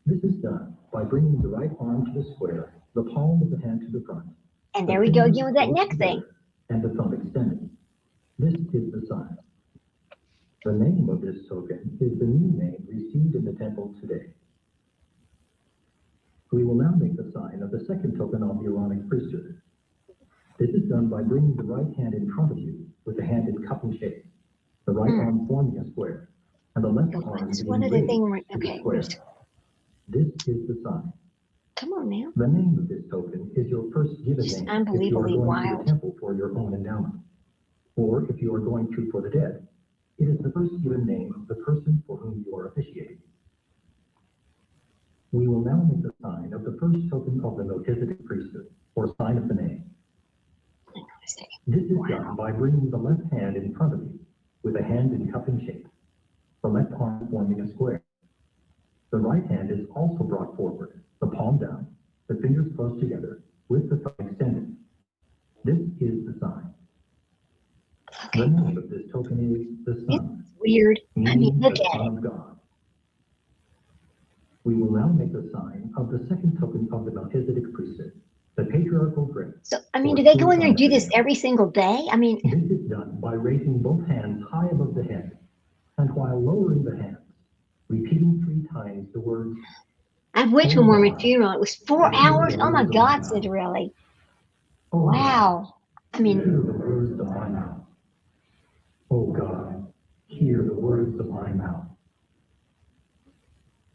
This is done by bringing the right arm to the square, the palm of the hand to the front. And there we go again with that neck thing. And the thumb extended. This is the sign. The name of this token is the new name received in the temple today. We will now make the sign of the second token of the Aaronic priesthood. This is done by bringing the right hand in front of you with the hand in cup and shape, the right arm forming a square, and the left arm one other thing. Okay. Square. This is the sign. Come on now. The name of this token is your first given name if you are going to the temple for your own endowment, or if you are through for the dead. It is the first given name of the person for whom you are officiating. We will now make the sign of the first token of the Melchizedek priesthood, or sign of the name. This is done by bringing the left hand in front of you, with a hand in cup and shape, the left arm forming a square. The right hand is also brought forward, the palm down, the fingers close together, with the thumb extended. This is the sign. Okay. The name of this token is the Son. It's weird. I mean, look at Son of God. We will now make the sign of the second token of the Melchizedek priesthood, the patriarchal grace. So, I mean, do they go in there and do this every single day? I mean, this is done by raising both hands high above the head, and while lowering the hands, repeating 3 times the words. I went to a Mormon funeral. It was 4 hours. Oh my God, Cinderella. Wow. I mean, hear the words of my mouth. Oh God, hear the words of my mouth.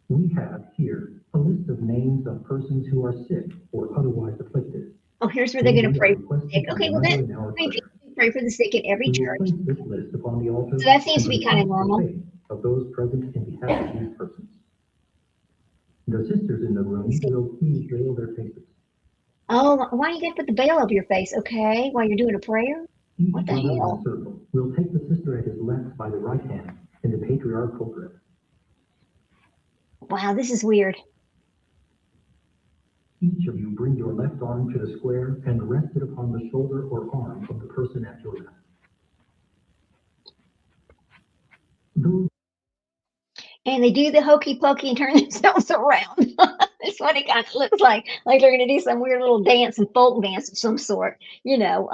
We have here a list of names of persons who are sick or otherwise afflicted. Oh, here's where they're going to pray for the sick. Okay, well, then pray for the sick in every church. This list upon the altar, so that seems to be kind of normal. Of those present in behalf of these persons. The sisters in the room will please veil their faces. Oh, why you got to put the veil over your face? Okay, while you're doing a prayer? What the hell? We'll take the sister at his left by the right hand in the patriarchal grip. Wow, this is weird. Each of you bring your left arm to the square and rest it upon the shoulder or arm of the person at your left. And they do the hokey pokey and turn themselves around. That's what it kind of looks like they're going to do some weird little dance and folk dance of some sort, you know.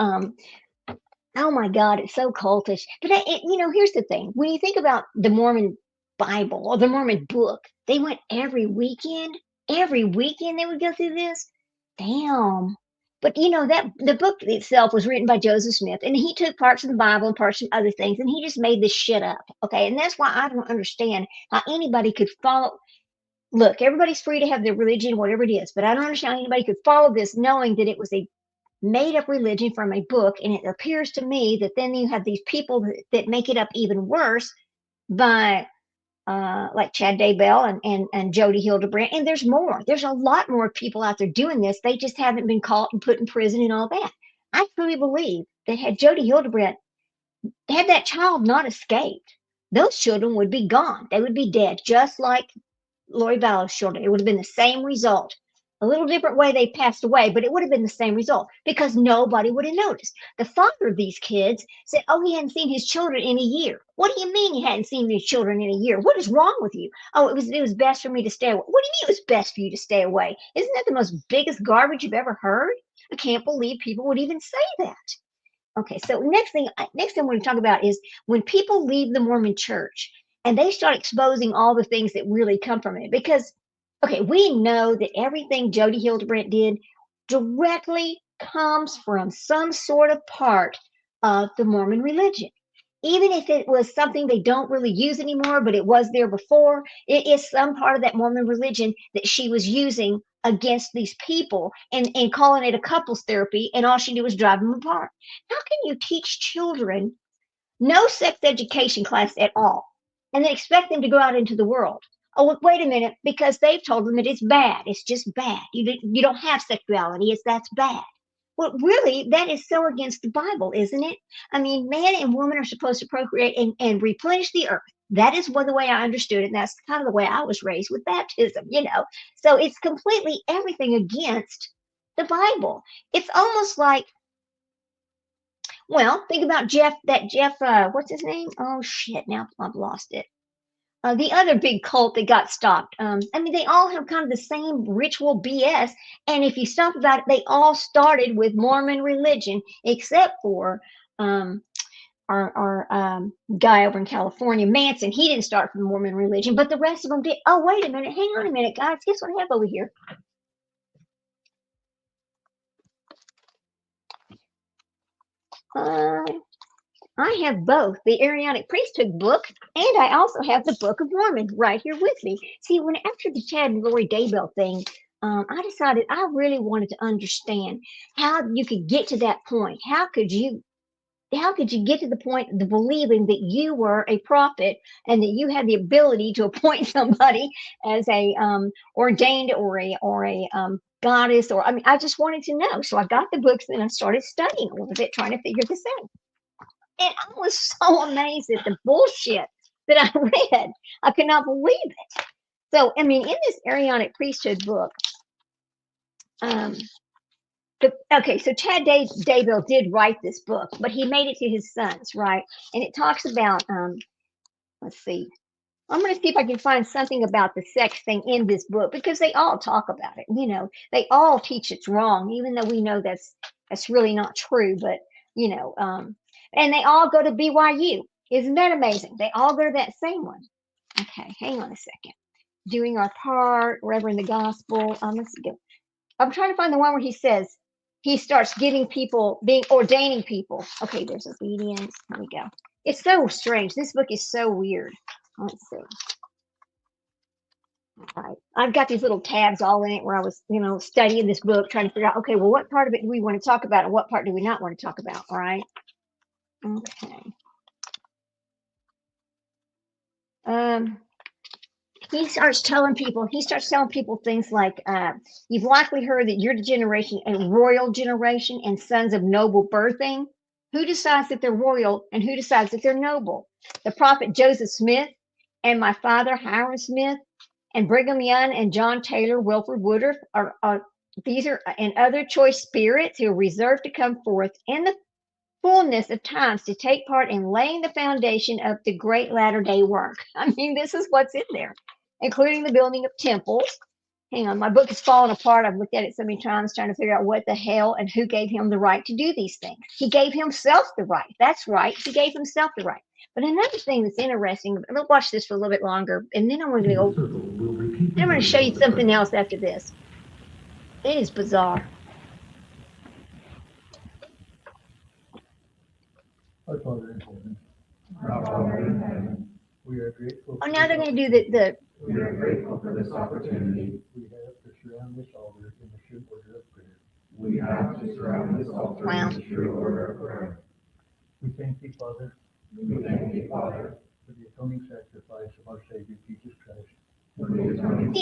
Oh my God, it's so cultish. But you know, here's the thing: when you think about the Mormon Bible or the Mormon book, they went every weekend. Every weekend they would go through this. Damn. But you know that the book itself was written by Joseph Smith, and he took parts of the Bible and parts of other things, and he just made this shit up. Okay, and that's why I don't understand how anybody could follow. Look, everybody's free to have their religion, whatever it is, but I don't understand how anybody could follow this knowing that it was a made-up religion from a book. And it appears to me that then you have these people that make it up even worse by like Chad Daybell and Jody Hildebrandt, and there's more. There's a lot more people out there doing this. They just haven't been caught and put in prison and all that. I truly believe that had Jody Hildebrandt, had that child not escaped, those children would be gone. They would be dead, just like Lori Vallow's children. It would have been the same result. A little different way they passed away, but it would have been the same result because nobody would have noticed. The father of these kids said, oh, he hadn't seen his children in a year. What do you mean you hadn't seen his children in a year? What is wrong with you? Oh, it was best for me to stay away. What do you mean it was best for you to stay away? Isn't that the most biggest garbage you've ever heard? I can't believe people would even say that. Okay, so next thing we're going to talk about is when people leave the Mormon church and they start exposing all the things that really come from it. Because, okay, we know that everything Jody Hildebrandt did directly comes from some sort of part of the Mormon religion. Even if it was something they don't really use anymore, but it was there before, it is some part of that Mormon religion that she was using against these people and calling it a couples therapy, and all she did was drive them apart. How can you teach children no sex education class at all and then expect them to go out into the world? Oh, wait a minute, because they've told them that it's bad. It's just bad. You don't have sexuality. That's bad. Well, really, that is so against the Bible, isn't it? I mean, man and woman are supposed to procreate and replenish the earth. That is the way I understood it. And that's kind of the way I was raised with baptism, you know. So it's completely everything against the Bible. It's almost like, well, think about Jeff, what's his name? Oh, shit, now I've lost it. The other big cult that got stopped. I mean, they all have kind of the same ritual BS. And if you stop about it, they all started with Mormon religion, except for our guy over in California, Manson. He didn't start from Mormon religion, but the rest of them did. Oh, wait a minute. Hang on a minute, guys. Guess what I have over here? I have both the Aaronic Priesthood book and I also have the Book of Mormon right here with me. See, after the Chad and Lori Daybell thing, I decided I really wanted to understand how you could get to that point. How could you get to the point of believing that you were a prophet and that you had the ability to appoint somebody as a ordained or a goddess? Or I mean, I just wanted to know. So I got the books and I started studying a little bit, trying to figure this out. And I was so amazed at the bullshit that I read. I could not believe it. So, I mean, in this Aaronic Priesthood book, so Chad Daybell did write this book, but he made it to his sons, right? And it talks about, let's see. I'm going to see if I can find something about the sex thing in this book, because they all talk about it. You know, they all teach it's wrong, even though we know that's really not true. But, you know, and they all go to BYU. Isn't that amazing? They all go to that same one. Okay, hang on a second. Doing our part, Reverend the Gospel. Let's go. I'm trying to find the one where he says he starts ordaining people. Okay, there's obedience. Here we go. It's so strange. This book is so weird. Let's see. All right. I've got these little tabs all in it where I was, studying this book, trying to figure out, okay, well, what part of it do we want to talk about and what part do we not want to talk about? All right. Okay. He starts telling people things like, you've likely heard that you're the generation, a royal generation and sons of noble birthing. Who decides that they're royal and who decides that they're noble? The prophet Joseph Smith and my father Hiram Smith and Brigham Young and John Taylor, Wilford Woodruff these are and other choice spirits who are reserved to come forth in the fullness of times to take part in laying the foundation of the great latter-day work. I mean, this is what's in there, including the building of temples. Hang on, my book is falling apart. I've looked at it so many times trying to figure out what the hell and who gave him the right to do these things. He gave himself the right. That's right. He gave himself the right. But another thing that's interesting, let's watch this for a little bit longer, and then I'm going to go. Then I'm going to show you something else after this. It is bizarre. Our Father in heaven, we are grateful. Oh, now they're going to do the. We are grateful for this opportunity we have to surround this altar in the true order of prayer. We have to surround this altar in the true order of prayer. We thank thee, Father. We thank thee, Father, for the atoning sacrifice of our Savior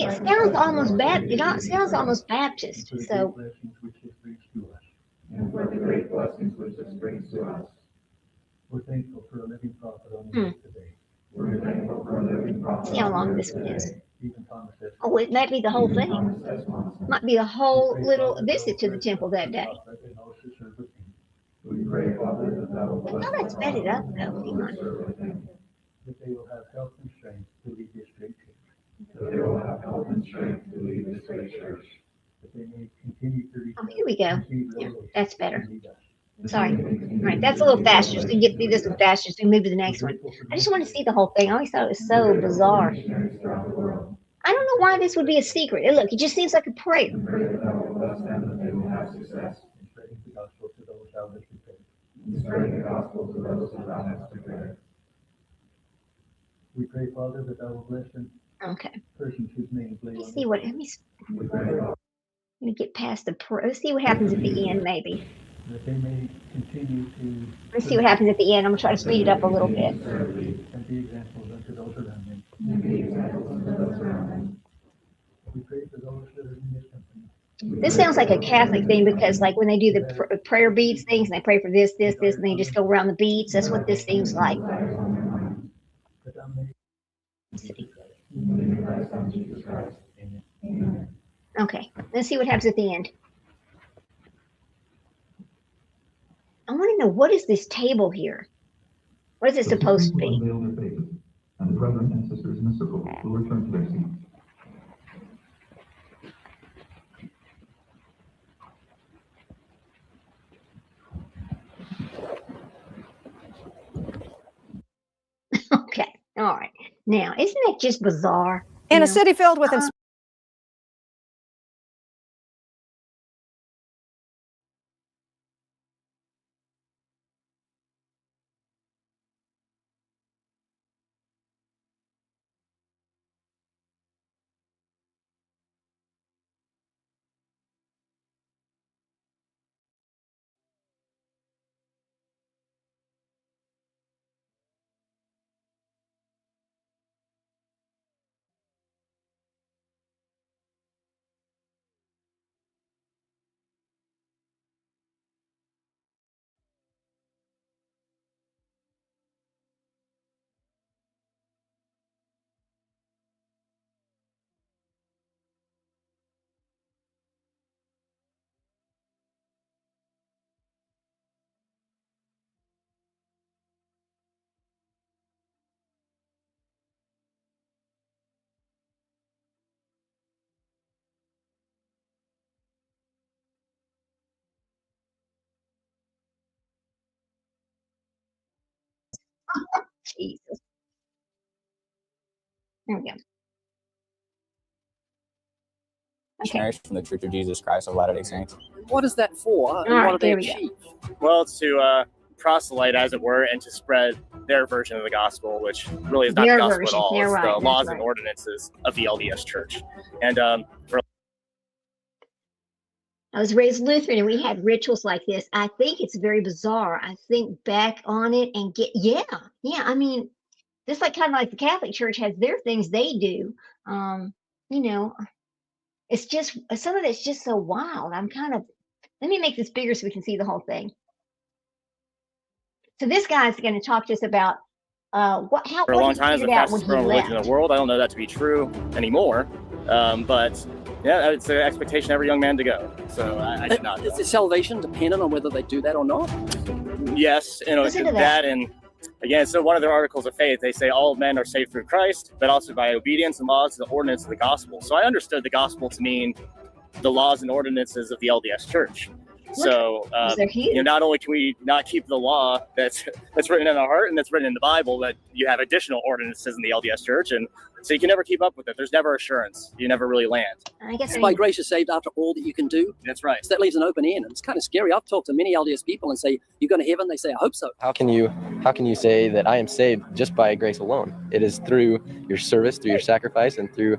It sounds almost sounds almost Baptist. So. And for the great blessings which this brings to us. We're thankful for a living prophet on the earth today. We're thankful for a living prophet. See how long this one is. Even Thomas says, Oh, it might be the whole thing. Might be a whole little visit to the temple that day. We pray, Father, that thou will bless No, that's sped it up though. Hang on. that they will have health and strength to lead this great church. That they will have health and strength to lead this great church. That they may continue to reach. Oh, here we go. Yeah, that's better. Sorry. All right, that's a little faster. So you get through this one faster. So we move to the next one. I just want to see the whole thing. I always thought it was so bizarre. I don't know why this would be a secret. And look, it just seems like a prayer. We pray, Father, that thou will bless them. Okay. Persons whose names lay Let's see what. Let me get past the prayer. Let's see what happens at the end, maybe. That they may continue to. Let's see what happens at the end. I'm gonna try to speed it up a little bit. And be examples unto those around them. We pray for those that are in this company. This sounds like a Catholic thing because, like, when they do the prayer beads things, and they pray for this, and they just go around the beads. That's what this seems like. Okay, let's see what happens at the end. I want to know, what is this table here? What is it supposed to be? And the brethren and sisters in the circle will return to their seats. Okay, all right. Now, isn't that just bizarre? In a city filled with Jesus. There we go. Missionaries from the Church of Jesus Christ of Latter-day Saints. What is that for? And All right, what do they there we achieve? Well, it's to proselyte, as it were, and to spread their version of the gospel, which really is not the gospel at all. It's the laws and ordinances of the LDS Church. And I was raised Lutheran, and we had rituals like this. I think it's very bizarre. I think back on it and yeah. I mean, just like kind of like the Catholic Church has their things they do. It's just some of it's just so wild. Let me make this bigger so we can see the whole thing. So this guy's going to talk to us about for a long time, it's the fastest growing religion in the world. I don't know that to be true anymore, but yeah, it's an expectation of every young man to go. So I did not. Is the salvation dependent on whether they do that or not? Yes, that and again, so one of their articles of faith, they say all men are saved through Christ, but also by obedience and laws to the ordinance of the gospel. So I understood the gospel to mean the laws and ordinances of the LDS Church. So not only can we not keep the law that's written in our heart and that's written in the Bible, but you have additional ordinances in the LDS Church, and so you can never keep up with it. There's never assurance. You never really land. I guess by grace you're saved after all that you can do. That's right. So that leaves an open end, and it's kind of scary. I've talked to many LDS people and say, "You going to heaven?" They say, "I hope so." How can you say that I am saved just by grace alone? It is through your service, through your sacrifice, and through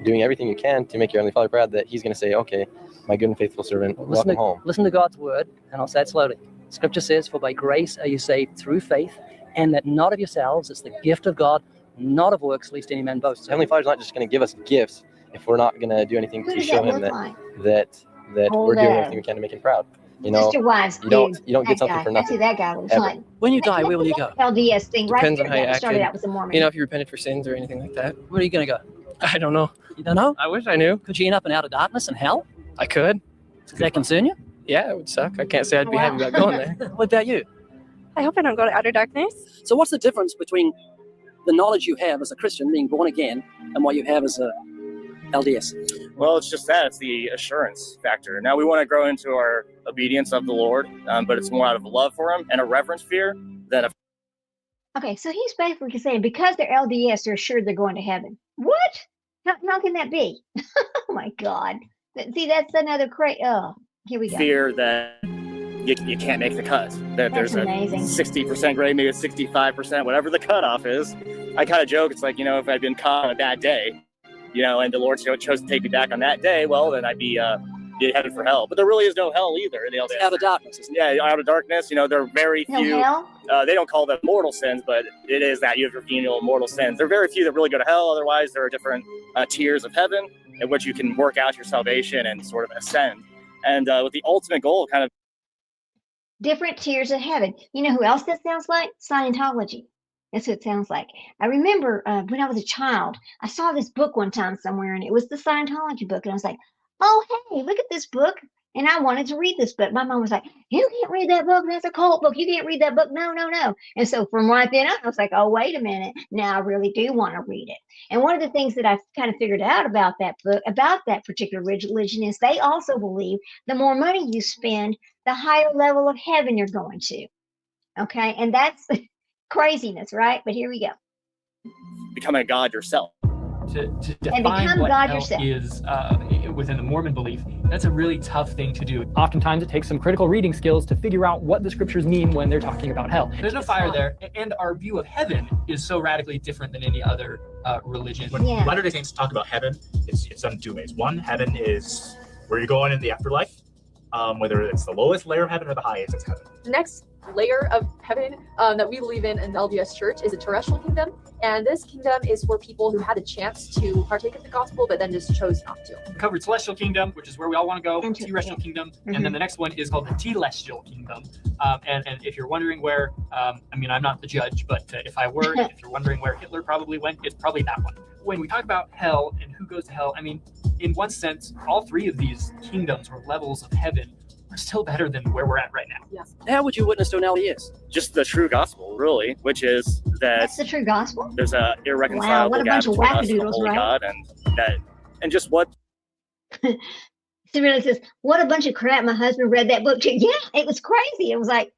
doing everything you can to make your Heavenly Father proud, that He's going to say, "Okay, my good and faithful servant, welcome home." Listen to God's word, and I'll say it slowly. Scripture says, "For by grace are you saved through faith, and that not of yourselves, it's the gift of God, not of works, lest any man boast." Heavenly Father's not just going to give us gifts if we're not going to do anything Who to does show that him look like? that Hold we're doing up. everything we can to make him proud. You know, Sister Wives, you don't dude, get that something guy. for That's who nothing. that guy looks ever. like. When you die, where will you go? LDS thing Depends right on there. how you That started acted. out with the Mormon. You know, if you repented for sins or anything like that. Where are you going to go? I don't know. You don't know? I wish I knew. Could you end up in outer darkness and hell? I could. Does that concern you? Yeah, it would suck. I can't say I'd be happy about going there. What about you? I hope I don't go to outer darkness. So what's the difference between the knowledge you have as a Christian, being born again, and what you have as a LDS? Well, it's just that. It's the assurance factor. Now, we want to grow into our obedience of the Lord, but it's more out of a love for him and a reverence fear than a... Okay, so he's basically saying because they're LDS, they're sure they're going to heaven. What? How can that be? Oh my God. See, that's another crazy. Oh, here we go. fear that you can't make the cut. That That's there's amazing. a 60% grade, maybe a 65%, whatever the cutoff is. I kind of joke, it's like, if I'd been caught on a bad day, and the Lord chose to take me back on that day, well, then I'd be headed for hell. But there really is no hell either in the LDS. Out of darkness, isn't it? Yeah, out of darkness. There are very No few. hell? They don't call them mortal sins, but it is that you have your venial mortal sins. There are very few that really go to hell. Otherwise, there are different tiers of heaven in which you can work out your salvation and sort of ascend. And with the ultimate goal, kind of Different tiers of heaven. You know who else that sounds like? Scientology. That's what it sounds like. I remember when I was a child, I saw this book one time somewhere, and it was the Scientology book. And I was like, oh, hey, look at this book. And I wanted to read this book. My mom was like, you can't read that book. That's a cult book. You can't read that book. No, no, no. And so from right then on, I was like, oh, wait a minute. Now I really do want to read it. And one of the things that I kind of figured out about that book, about that particular religion, is they also believe the more money you spend, the higher level of heaven you're going to. Okay. And that's craziness, right? But here we go. becoming a god yourself. To And define become what God hell yourself. is within the Mormon belief, that's a really tough thing to do. Oftentimes it takes some critical reading skills to figure out what the scriptures mean when they're talking about hell. There's no fire there, and our view of heaven is so radically different than any other religion. When Latter-day Saints talk about heaven, it's done two ways. One, heaven is where you're going in the afterlife, whether it's the lowest layer of heaven or the highest, it's heaven. The next layer of heaven that we believe in the LDS Church is a terrestrial kingdom, and this kingdom is for people who had a chance to partake of the gospel but then just chose not to. We covered celestial kingdom, which is where we all want to go, terrestrial kingdom, and then the next one is called the telestial kingdom. And if you're wondering where, I'm not the judge, but if I were, if you're wondering where Hitler probably went, it's probably that one. When we talk about hell and who goes to hell, in one sense, all three of these kingdoms or levels of heaven are still better than where we're at right now. Yes. How would you witness to an LDS? Just the true gospel, really, which is that That's the true gospel. there's a irreconcilable Wow, what a gap bunch of between us and the wackadoodles, holy right? God, and just what It really says, what a bunch of crap. My husband read that book too. Yeah, it was crazy. It was like,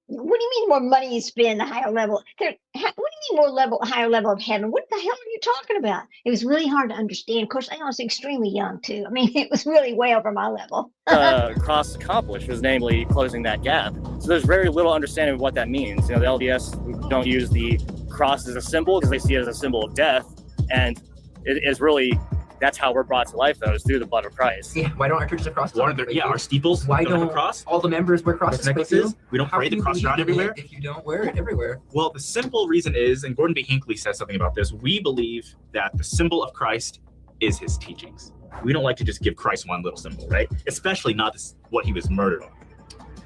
what do you mean more money you spend, the higher level? What do you mean higher level of heaven? What the hell are you talking about? It was really hard to understand. Of course, I was extremely young too. It was really way over my level. cross accomplished was namely closing that gap. So there's very little understanding of what that means. The LDS don't use the cross as a symbol because they see it as a symbol of death, and it is really, that's how we're brought to life, though, is through the blood of Christ. Yeah, why don't our churches have crosses? Our steeples. Why don't have don't a cross? all the members wear crosses? Necklaces. We don't How parade can the you cross around believe in it everywhere. if you don't wear it everywhere? Well, the simple reason is, and Gordon B. Hinckley says something about this, we believe that the symbol of Christ is his teachings. We don't like to just give Christ one little symbol, right? Especially not what he was murdered on.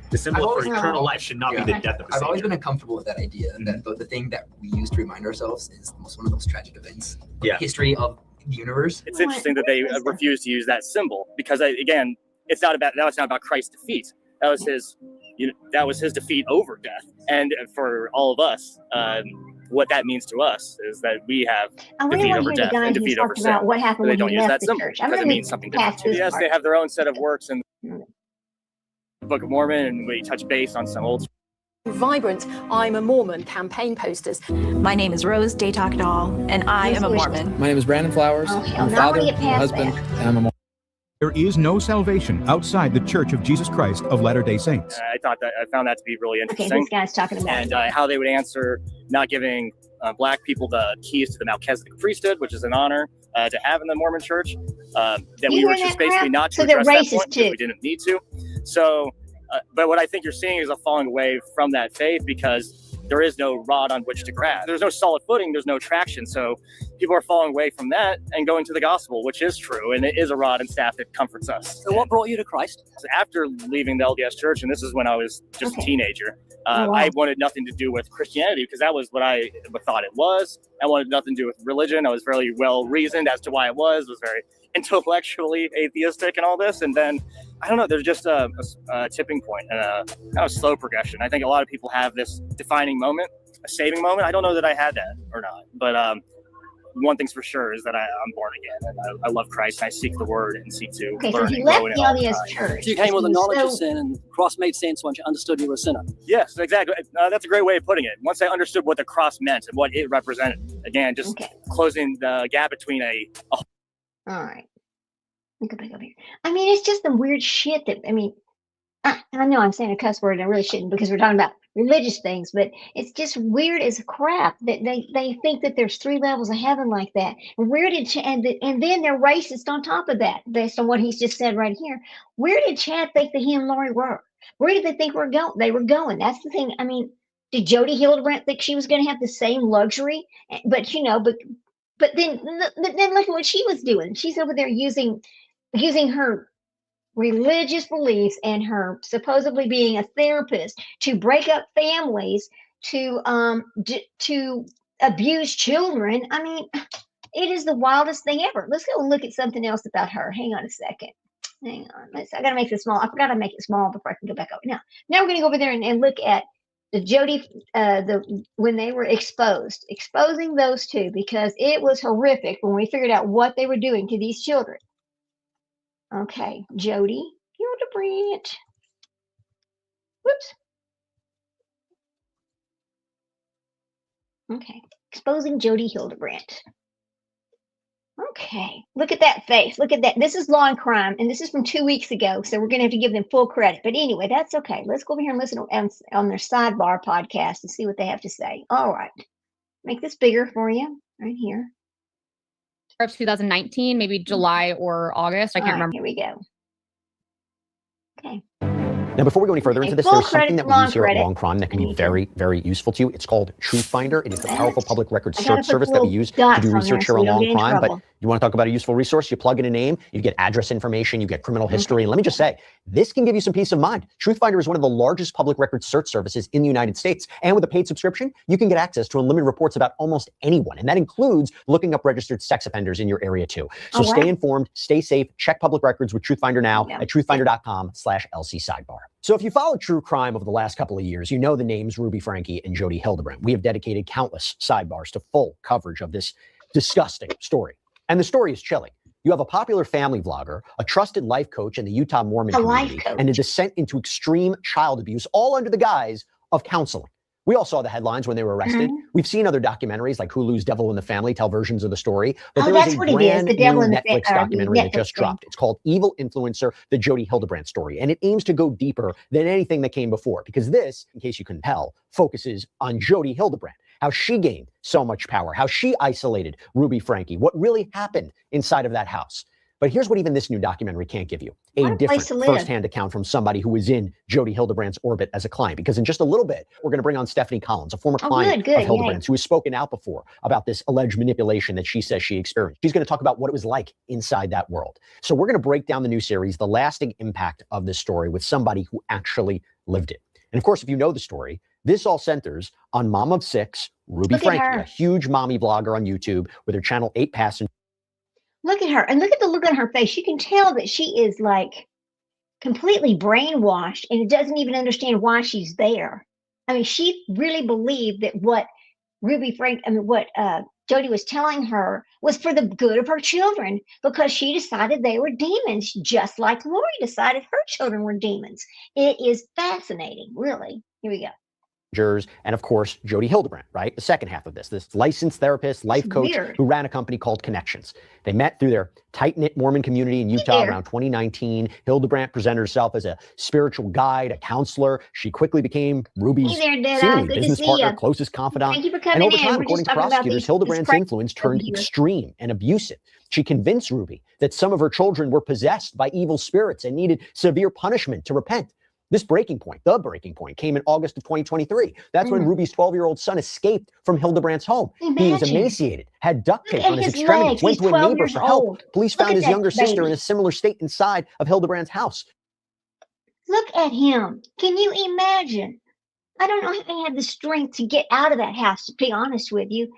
The symbol for eternal life should not be the death of a I've always Savior. been uncomfortable with that idea that the thing that we use to remind ourselves is one of those tragic events in the history of the universe. It's interesting that they refuse to use that symbol because, again, it's not about Christ's defeat. That was his defeat over death. And for all of us, what that means to us is that we have I really defeat want over to hear death the guy and who's defeat over talking sin. about what happened But they when don't he use left that the symbol church. I'm because going it to means something different. pass this Yes, part. they have their own set of works in the Book of Mormon, and we touch base on some old Vibrant I'm a Mormon campaign posters. My name is Rose Daytalk-Dahl, and I am a Mormon. My name is Brandon Flowers. I'm a father, a husband, and I'm a Mormon. There is no salvation outside the Church of Jesus Christ of Latter-day Saints. I found that to be really interesting. Okay, this guy's talking about and how they would answer not giving black people the keys to the Melchizedek priesthood, which is an honor to have in the Mormon Church. That we were just basically not to address that point because we didn't need to. So, but what I think you're seeing is a falling away from that faith because there is no rod on which to grab. There's no solid footing. There's no traction. So people are falling away from that and going to the gospel, which is true, and it is a rod and staff that comforts us. So what brought you to Christ? After leaving the LDS church, and this is when I was just a teenager, I wanted nothing to do with Christianity because that was what I thought it was. I wanted nothing to do with religion. I was very well reasoned as to why it was very intellectually atheistic and all this. And then, I don't know, there's just a tipping point and a kind of slow progression. I think a lot of people have this defining moment, a saving moment. I don't know that I had that or not, but one thing's for sure is that I'm born again, and I love Christ, and I seek the Word and seek to learn and grow in it all the time. Church. So you came with the knowledge of sin, and the cross made sense once you understood you were a sinner. Yes, exactly. That's a great way of putting it. Once I understood what the cross meant and what it represented, again, just closing the gap between All right. Let me go back over here. I mean, it's just the weird shit that, I know I'm saying a cuss word and I really shouldn't because we're talking about religious things, but it's just weird as crap that they think that there's 3 levels of heaven like that. And then they're racist on top of that, based on what he's just said right here. Where did Chad think that he and Lori were? Where did they think they were going? That's the thing. I mean, did Jody Hildebrandt think she was going to have the same luxury? But then look at what she was doing. She's over there using her religious beliefs and her supposedly being a therapist to break up families, to abuse children. I mean, it is the wildest thing ever. Let's go look at something else about her. Hang on a second. Hang on. I got to make this small. I forgot to make it small before I can go back over. Now we're going to go over there and look at the Jody, when they were exposing those two, because it was horrific when we figured out what they were doing to these children. Okay, Jody Hildebrandt. Whoops. Okay, exposing Jody Hildebrandt. Okay, look at that face. Look at that. This is Law and Crime, and this is from 2 weeks ago, so we're going to have to give them full credit. But anyway, that's okay. Let's go over here and listen on their Sidebar podcast and see what they have to say. All right. Make this bigger for you right here. Of 2019, maybe July or August. I can't remember. Here we go. Okay. Now, before we go any further into this, there's something that we use here at Law and Crime that can be very, very useful to you. It's called Truth Finder. It is the powerful public records search service that we use to do research here at Law and Crime. But you want to talk about a useful resource? You plug in a name, you get address information, you get criminal history. And let me just say, this can give you some peace of mind. Truth Finder is one of the largest public records search services in the United States. And with a paid subscription, you can get access to unlimited reports about almost anyone. And that includes looking up registered sex offenders in your area too. So stay informed, stay safe, check public records with Truth Finder now at truthfinder.com/LC Sidebar. So if you follow true crime over the last couple of years, you know the names Ruby Franke and Jody Hildebrandt. We have dedicated countless sidebars to full coverage of this disgusting story. And the story is chilling. You have a popular family vlogger, a trusted life coach in the Utah Mormon community, and a descent into extreme child abuse, all under the guise of counseling. We all saw the headlines when they were arrested. We've seen other documentaries like Hulu's Devil in the Family tell versions of the story. But there is a brand new Netflix documentary that just dropped. It's called Evil Influencer, the Jody Hildebrandt story. And it aims to go deeper than anything that came before. Because this, in case you couldn't tell, focuses on Jody Hildebrandt, how she gained so much power, how she isolated Ruby Franke, what really happened inside of that house. But here's what even this new documentary can't give you. A different firsthand account from somebody who was in Jody Hildebrandt's orbit as a client. Because in just a little bit, we're going to bring on Stephanie Collins, a former client of Hildebrandt's, who has spoken out before about this alleged manipulation that she says she experienced. She's going to talk about what it was like inside that world. So we're going to break down the new series, the lasting impact of this story, with somebody who actually lived it. And of course, if you know the story, this all centers on mom of 6, Ruby Franke, a huge mommy vlogger on YouTube with her channel 8 Passengers. Look at her, and look at the look on her face. You can tell that she is like completely brainwashed and doesn't even understand why she's there. I mean, she really believed that what Jody was telling her was for the good of her children, because she decided they were demons, just like Lori decided her children were demons. It is fascinating, really. Here we go. And of course, Jody Hildebrandt, right? The second half of this licensed therapist, life coach who ran a company called Connections. They met through their tight-knit Mormon community in Utah around 2019. Hildebrandt presented herself as a spiritual guide, a counselor. She quickly became Ruby's seemingly business partner, closest confidant. Thank you for coming and over time, according to prosecutors, Hildebrandt's influence turned extreme and abusive. She convinced Ruby that some of her children were possessed by evil spirits and needed severe punishment to repent. This breaking point, the breaking point, came in August of 2023. That's when Ruby's 12-year-old son escaped from Hildebrandt's home. He was emaciated, had duct tape on his extremities, went to a neighbor for help. Police found his younger sister in a similar state inside of Hildebrandt's house. Look at him. Can you imagine? I don't know if he had the strength to get out of that house, to be honest with you.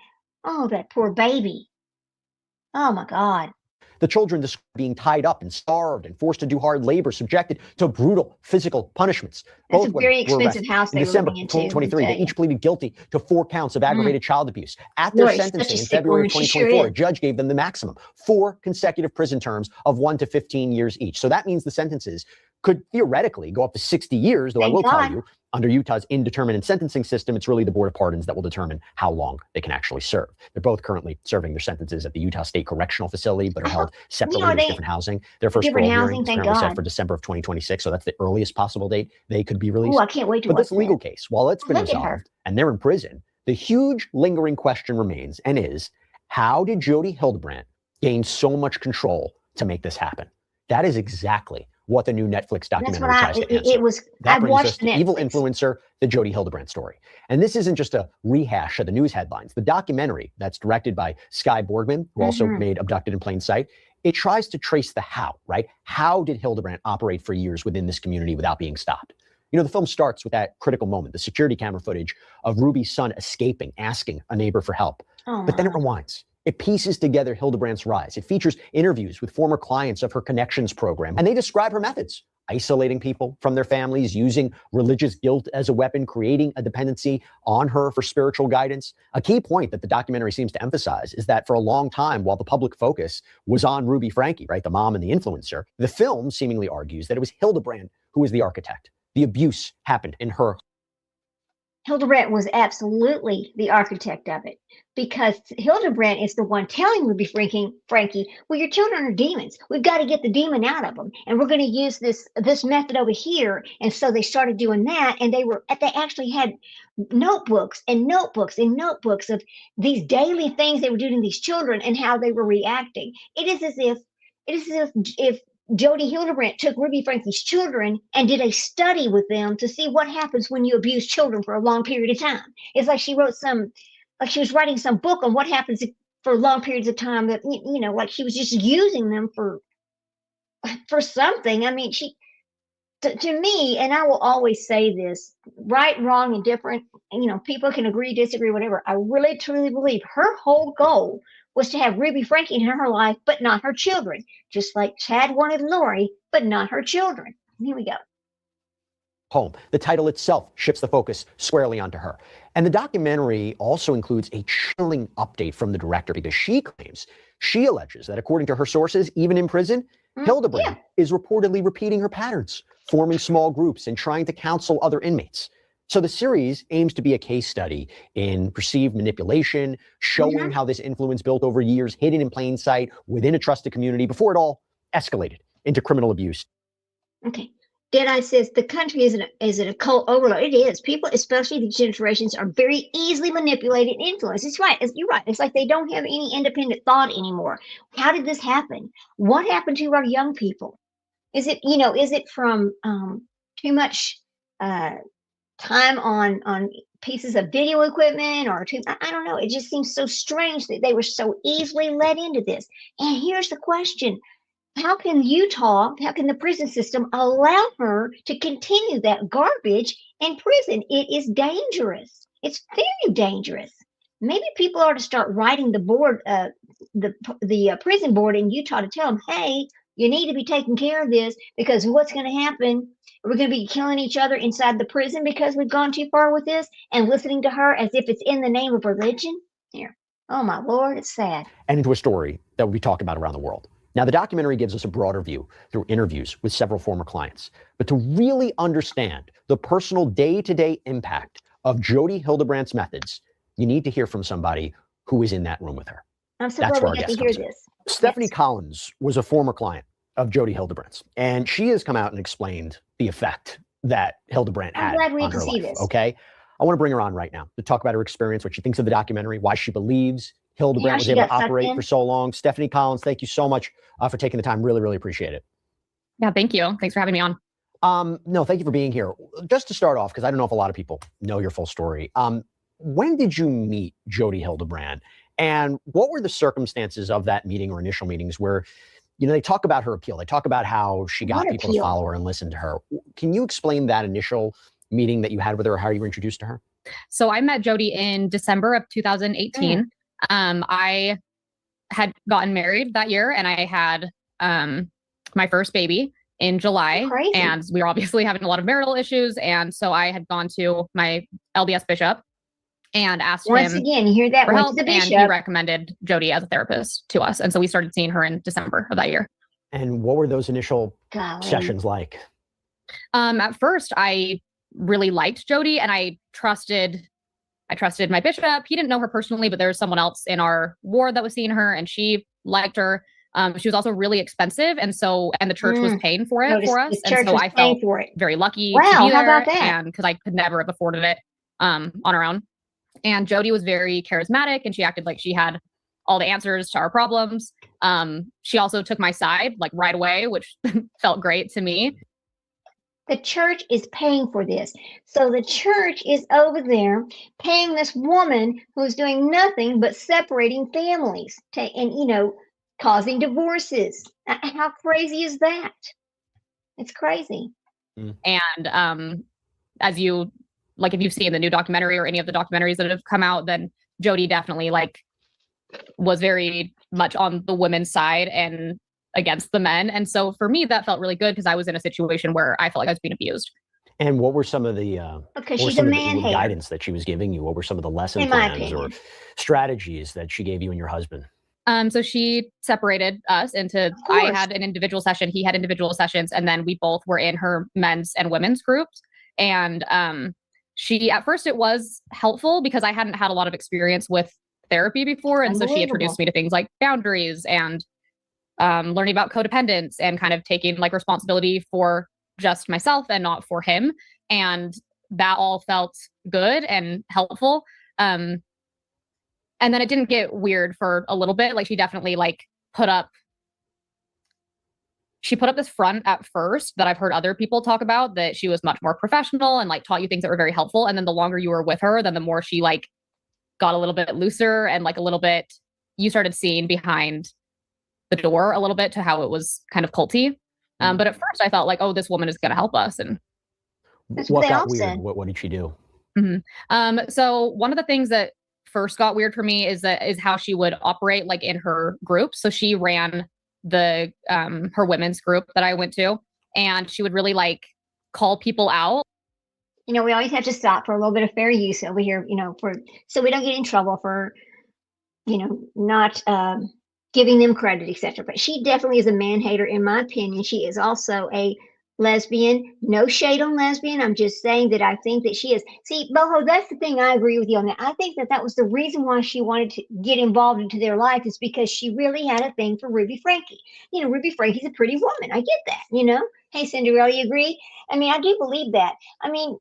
Oh, that poor baby. Oh, my God. The children being tied up and starved and forced to do hard labor, subjected to brutal physical punishments. That's a very expensive house they were living in. In December 2023, they each pleaded guilty to 4 counts of aggravated child abuse. At their sentencing in February of 2024, a judge gave them the maximum, 4 consecutive prison terms of 1 to 15 years each. So that means the sentences could theoretically go up to 60 years, though I will tell you, under Utah's indeterminate sentencing system, it's really the Board of Pardons that will determine how long they can actually serve. They're both currently serving their sentences at the Utah State Correctional Facility, but are held separately in different housing. Their first parole hearing is currently set for December of 2026, so that's the earliest possible date they could be released. Oh, I can't wait to watch this legal case, while it's been resolved and they're in prison, the huge lingering question remains, and is, how did Jodi Hildebrandt gain so much control to make this happen? That is exactly what the new Netflix documentary tries to answer. That brings us to Evil Influencer, the Jodi Hildebrandt story. And this isn't just a rehash of the news headlines. The documentary that's directed by Skye Borgman, who also made Abducted in Plain Sight, it tries to trace the how, right? How did Hildebrandt operate for years within this community without being stopped? You know, the film starts with that critical moment, the security camera footage of Ruby's son escaping, asking a neighbor for help. But then it rewinds. It pieces together Hildebrandt's rise. It features interviews with former clients of her Connections program, and they describe her methods: isolating people from their families, using religious guilt as a weapon, creating a dependency on her for spiritual guidance. A key point that the documentary seems to emphasize is that for a long time, while the public focus was on Ruby Franke, right, the mom and the influencer, the film seemingly argues that it was Hildebrandt who was the architect. The abuse happened in her. Hildebrandt was absolutely the architect of it, because Hildebrandt is the one telling Ruby Franke, well, your children are demons. We've got to get the demon out of them, and we're going to use this method over here. And so they started doing that, and they actually had notebooks and notebooks and notebooks of these daily things they were doing to these children and how they were reacting. It is as if Jodi Hildebrandt took Ruby Franke's children and did a study with them to see what happens when you abuse children for a long period of time. It's like she wrote she was writing some book on what happens for long periods of time, that, you know, like she was just using them for something. I mean, to me, and I will always say this, right, wrong, and different, you know, people can agree, disagree, whatever. I really, truly believe her whole goal was to have Ruby Franke in her life, but not her children. Just like Chad wanted Lori, but not her children. Here we go. Home. The title itself shifts the focus squarely onto her. And the documentary also includes a chilling update from the director, because she alleges that, according to her sources, even in prison, Hildebrandt is reportedly repeating her patterns, forming small groups and trying to counsel other inmates. So the series aims to be a case study in perceived manipulation, showing how this influence built over years, hidden in plain sight within a trusted community, before it all escalated into criminal abuse. Okay. Deadeye says the country is an occult overload. It is. People, especially these generations, are very easily manipulated and influenced. It's right. You're right. It's like they don't have any independent thought anymore. How did this happen? What happened to our young people? Is it from too much time on pieces of video equipment, or I don't know. It just seems so strange that they were so easily led into this. And here's the question. How can the prison system allow her to continue that garbage in prison? It is dangerous. It's very dangerous. Maybe people are to start writing the board, the prison board in Utah, to tell them, hey, you need to be taking care of this, because what's going to happen? We're going to be killing each other inside the prison because we've gone too far with this, and listening to her as if it's in the name of religion. Here. Oh, my Lord, it's sad. And into a story that will be talked about around the world. Now, the documentary gives us a broader view through interviews with several former clients. But to really understand the personal day-to-day impact of Jodi Hildebrandt's methods, you need to hear from somebody who was in that room with her. I'm so glad we get to hear this. Stephanie Collins was a former client of Jodi Hildebrandt's, and she has come out and explained the effect that Hildebrandt had on her life. Okay, I want to bring her on right now to talk about her experience, what she thinks of the documentary, why she believes Hildebrandt was able to operate for so long. Stephanie Collins, thank you so much for taking the time. Really, really appreciate it. Yeah, thank you. Thanks for having me on. No, thank you for being here. Just to start off, because I don't know if a lot of people know your full story. When did you meet Jody Hildebrandt? And what were the circumstances of that meeting or initial meetings where, they talk about her appeal. They talk about how she got people to follow her and listen to her. Can you explain that initial meeting that you had with her, or how you were introduced to her? So I met Jody in December of 2018. I had gotten married that year, and I had my first baby in July. Crazy. And we were obviously having a lot of marital issues. And so I had gone to my LDS bishop and asked Once him again, you hear that for one help, to the and he bishop. recommended Jody as a therapist to us. And so we started seeing her in December of that year. And what were those initial sessions like? At first, I really liked Jody, and I trusted my bishop. He didn't know her personally, but there was someone else in our ward that was seeing her, and she liked her. She was also really expensive, and the church was paying for it for us, and so I felt very lucky to be there. How about that? And because I could never have afforded it on our own. And Jody was very charismatic, and she acted like she had all the answers to our problems. She also took my side like right away, which felt great to me. The church is paying for this. So the church is over there paying this woman who's doing nothing but separating families and, causing divorces. How crazy is that? It's crazy. And as you, like, if you've seen the new documentary or any of the documentaries that have come out, then Jody definitely was very much on the women's side and against the men. And so for me, that felt really good because I was in a situation where I felt like I was being abused. And what were some of the because she's a man hater. Guidance that she was giving you? What were some of the lesson plans or strategies that she gave you and your husband? So she separated us into, I had an individual session, he had individual sessions, and then we both were in her men's and women's groups. And at first it was helpful because I hadn't had a lot of experience with therapy before. And so she introduced me to things like boundaries and learning about codependence and kind of taking responsibility for just myself and not for him. And that all felt good and helpful. And then it didn't get weird for a little bit. She definitely put up this front at first that I've heard other people talk about, that she was much more professional and taught you things that were very helpful. And then the longer you were with her, then the more she got a little bit looser and a little bit, you started seeing behind the door a little bit to how it was kind of culty. But at first I felt oh, this woman is going to help us. And what got weird? What did she do? So one of the things that first got weird for me is how she would operate in her group. So she ran the her women's group that I went to, and she would really call people out. We always have to stop for a little bit of fair use over here, so we don't get in trouble for, not giving them credit, etc. But she definitely is a man hater, in my opinion. She is also a lesbian. No shade on lesbian. I'm just saying that I think that she is. See, Boho, that's the thing. I agree with you on that. I think that was the reason why she wanted to get involved into their life, is because she really had a thing for Ruby Franke. Ruby Franke's a pretty woman. I get that, Hey, Cinderella, you agree? I mean, I do believe that. I mean,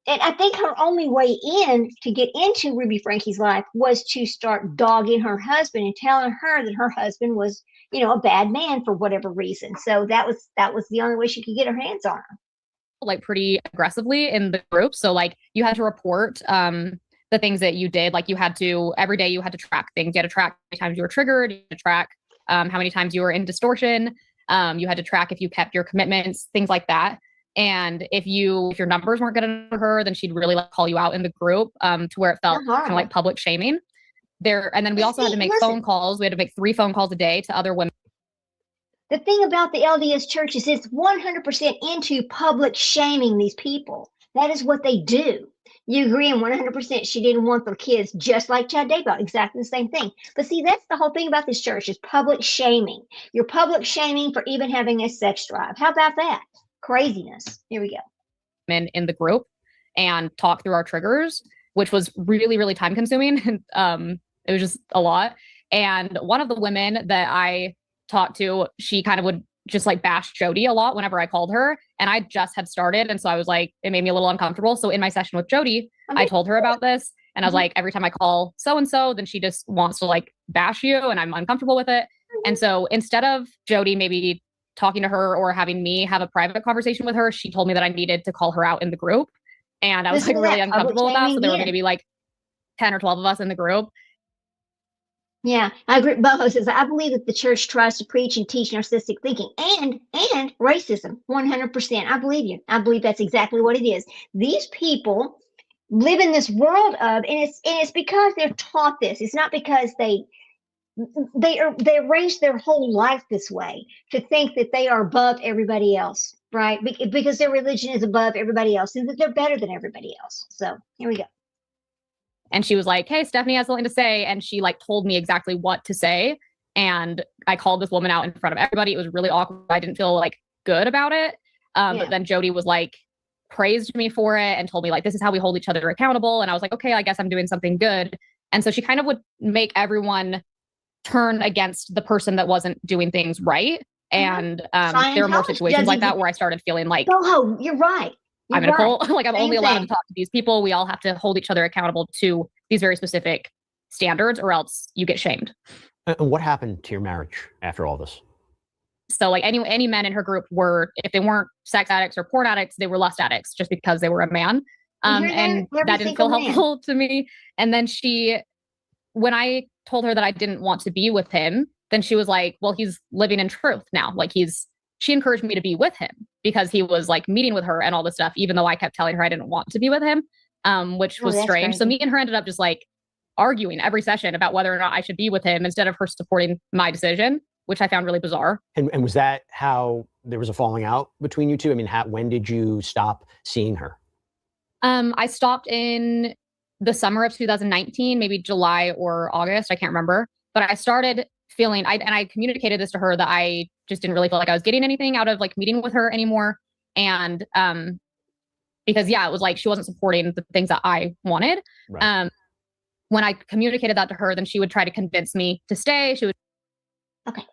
and I think her only way in to get into Ruby Franke's life was to start dogging her husband and telling her that her husband was, a bad man for whatever reason. So that was the only way she could get her hands on her. Pretty aggressively in the group. So you had to report the things that you did. You had to, every day you had to track things. You had to track how many times you were triggered. You had to track how many times you were in distortion. You had to track if you kept your commitments, things like that. And if your numbers weren't good enough for her, then she'd really call you out in the group to where it felt kind of like public shaming. And then we also had to make phone calls. We had to make 3 phone calls a day to other women. The thing about the LDS church is it's 100% into public shaming these people. That is what they do. You agree, and 100% she didn't want the kids just like Chad Daybell, exactly the same thing. But see, that's the whole thing about this church, is public shaming. You're public shaming for even having a sex drive. How about that? Craziness. Here we go. In the group and talk through our triggers, which was really, really time consuming. It was just a lot. And one of the women that I talked to, she kind of would just bash Jody a lot whenever I called her. And I just had started. And so I was it made me a little uncomfortable. So in my session with Jody, I told her about this. And I was every time I call so-and-so, then she just wants to bash you, and I'm uncomfortable with it. And so instead of Jody maybe talking to her or having me have a private conversation with her, she told me that I needed to call her out in the group. And I was like really uncomfortable with that. So there were going to be like 10 or 12 of us in the group. Yeah, I agree. Boho says, I believe that the church tries to preach and teach narcissistic thinking and racism. 100%. I believe you. I believe that's exactly what it is. These people live in this world of, and it's because they're taught this. It's not because they're raised their whole life this way to think that they are above everybody else, right? Because their religion is above everybody else and that they're better than everybody else. So here we go. And she was like, hey, Stephanie has something to say. And she like told me exactly what to say. And I called this woman out in front of everybody. It was really awkward. I didn't feel like good about it. But then Jody was like, praised me for it and told me like, this is how we hold each other accountable. And I was like, okay, I guess I'm doing something good. And so she kind of would make everyone turn against the person that wasn't doing things right. And there were more situations like that where I started feeling like, oh, you're right. I'm in a cult. Like I'm only allowed to talk to these people. We all have to hold each other accountable to these very specific standards or else you get shamed. And what happened to your marriage after all this? So like any men in her group were, if they weren't sex addicts or porn addicts, they were lust addicts just because they were a man. And that didn't feel helpful to me. And then when I told her that I didn't want to be with him, then she was like, well, he's living in truth now. Like she encouraged me to be with him because he was like meeting with her and all this stuff, even though I kept telling her I didn't want to be with him, which was strange. Crazy. So me and her ended up just like arguing every session about whether or not I should be with him instead of her supporting my decision, which I found really bizarre. And was that how there was a falling out between you two? I mean, when did you stop seeing her? I stopped in the summer of 2019, maybe July or August. I can't remember, but I started feeling, I communicated this to her that I just didn't really feel like I was getting anything out of like meeting with her anymore. And because it was like she wasn't supporting the things that I wanted. Right. When I communicated that to her, then she would try to convince me to stay. She would. Okay.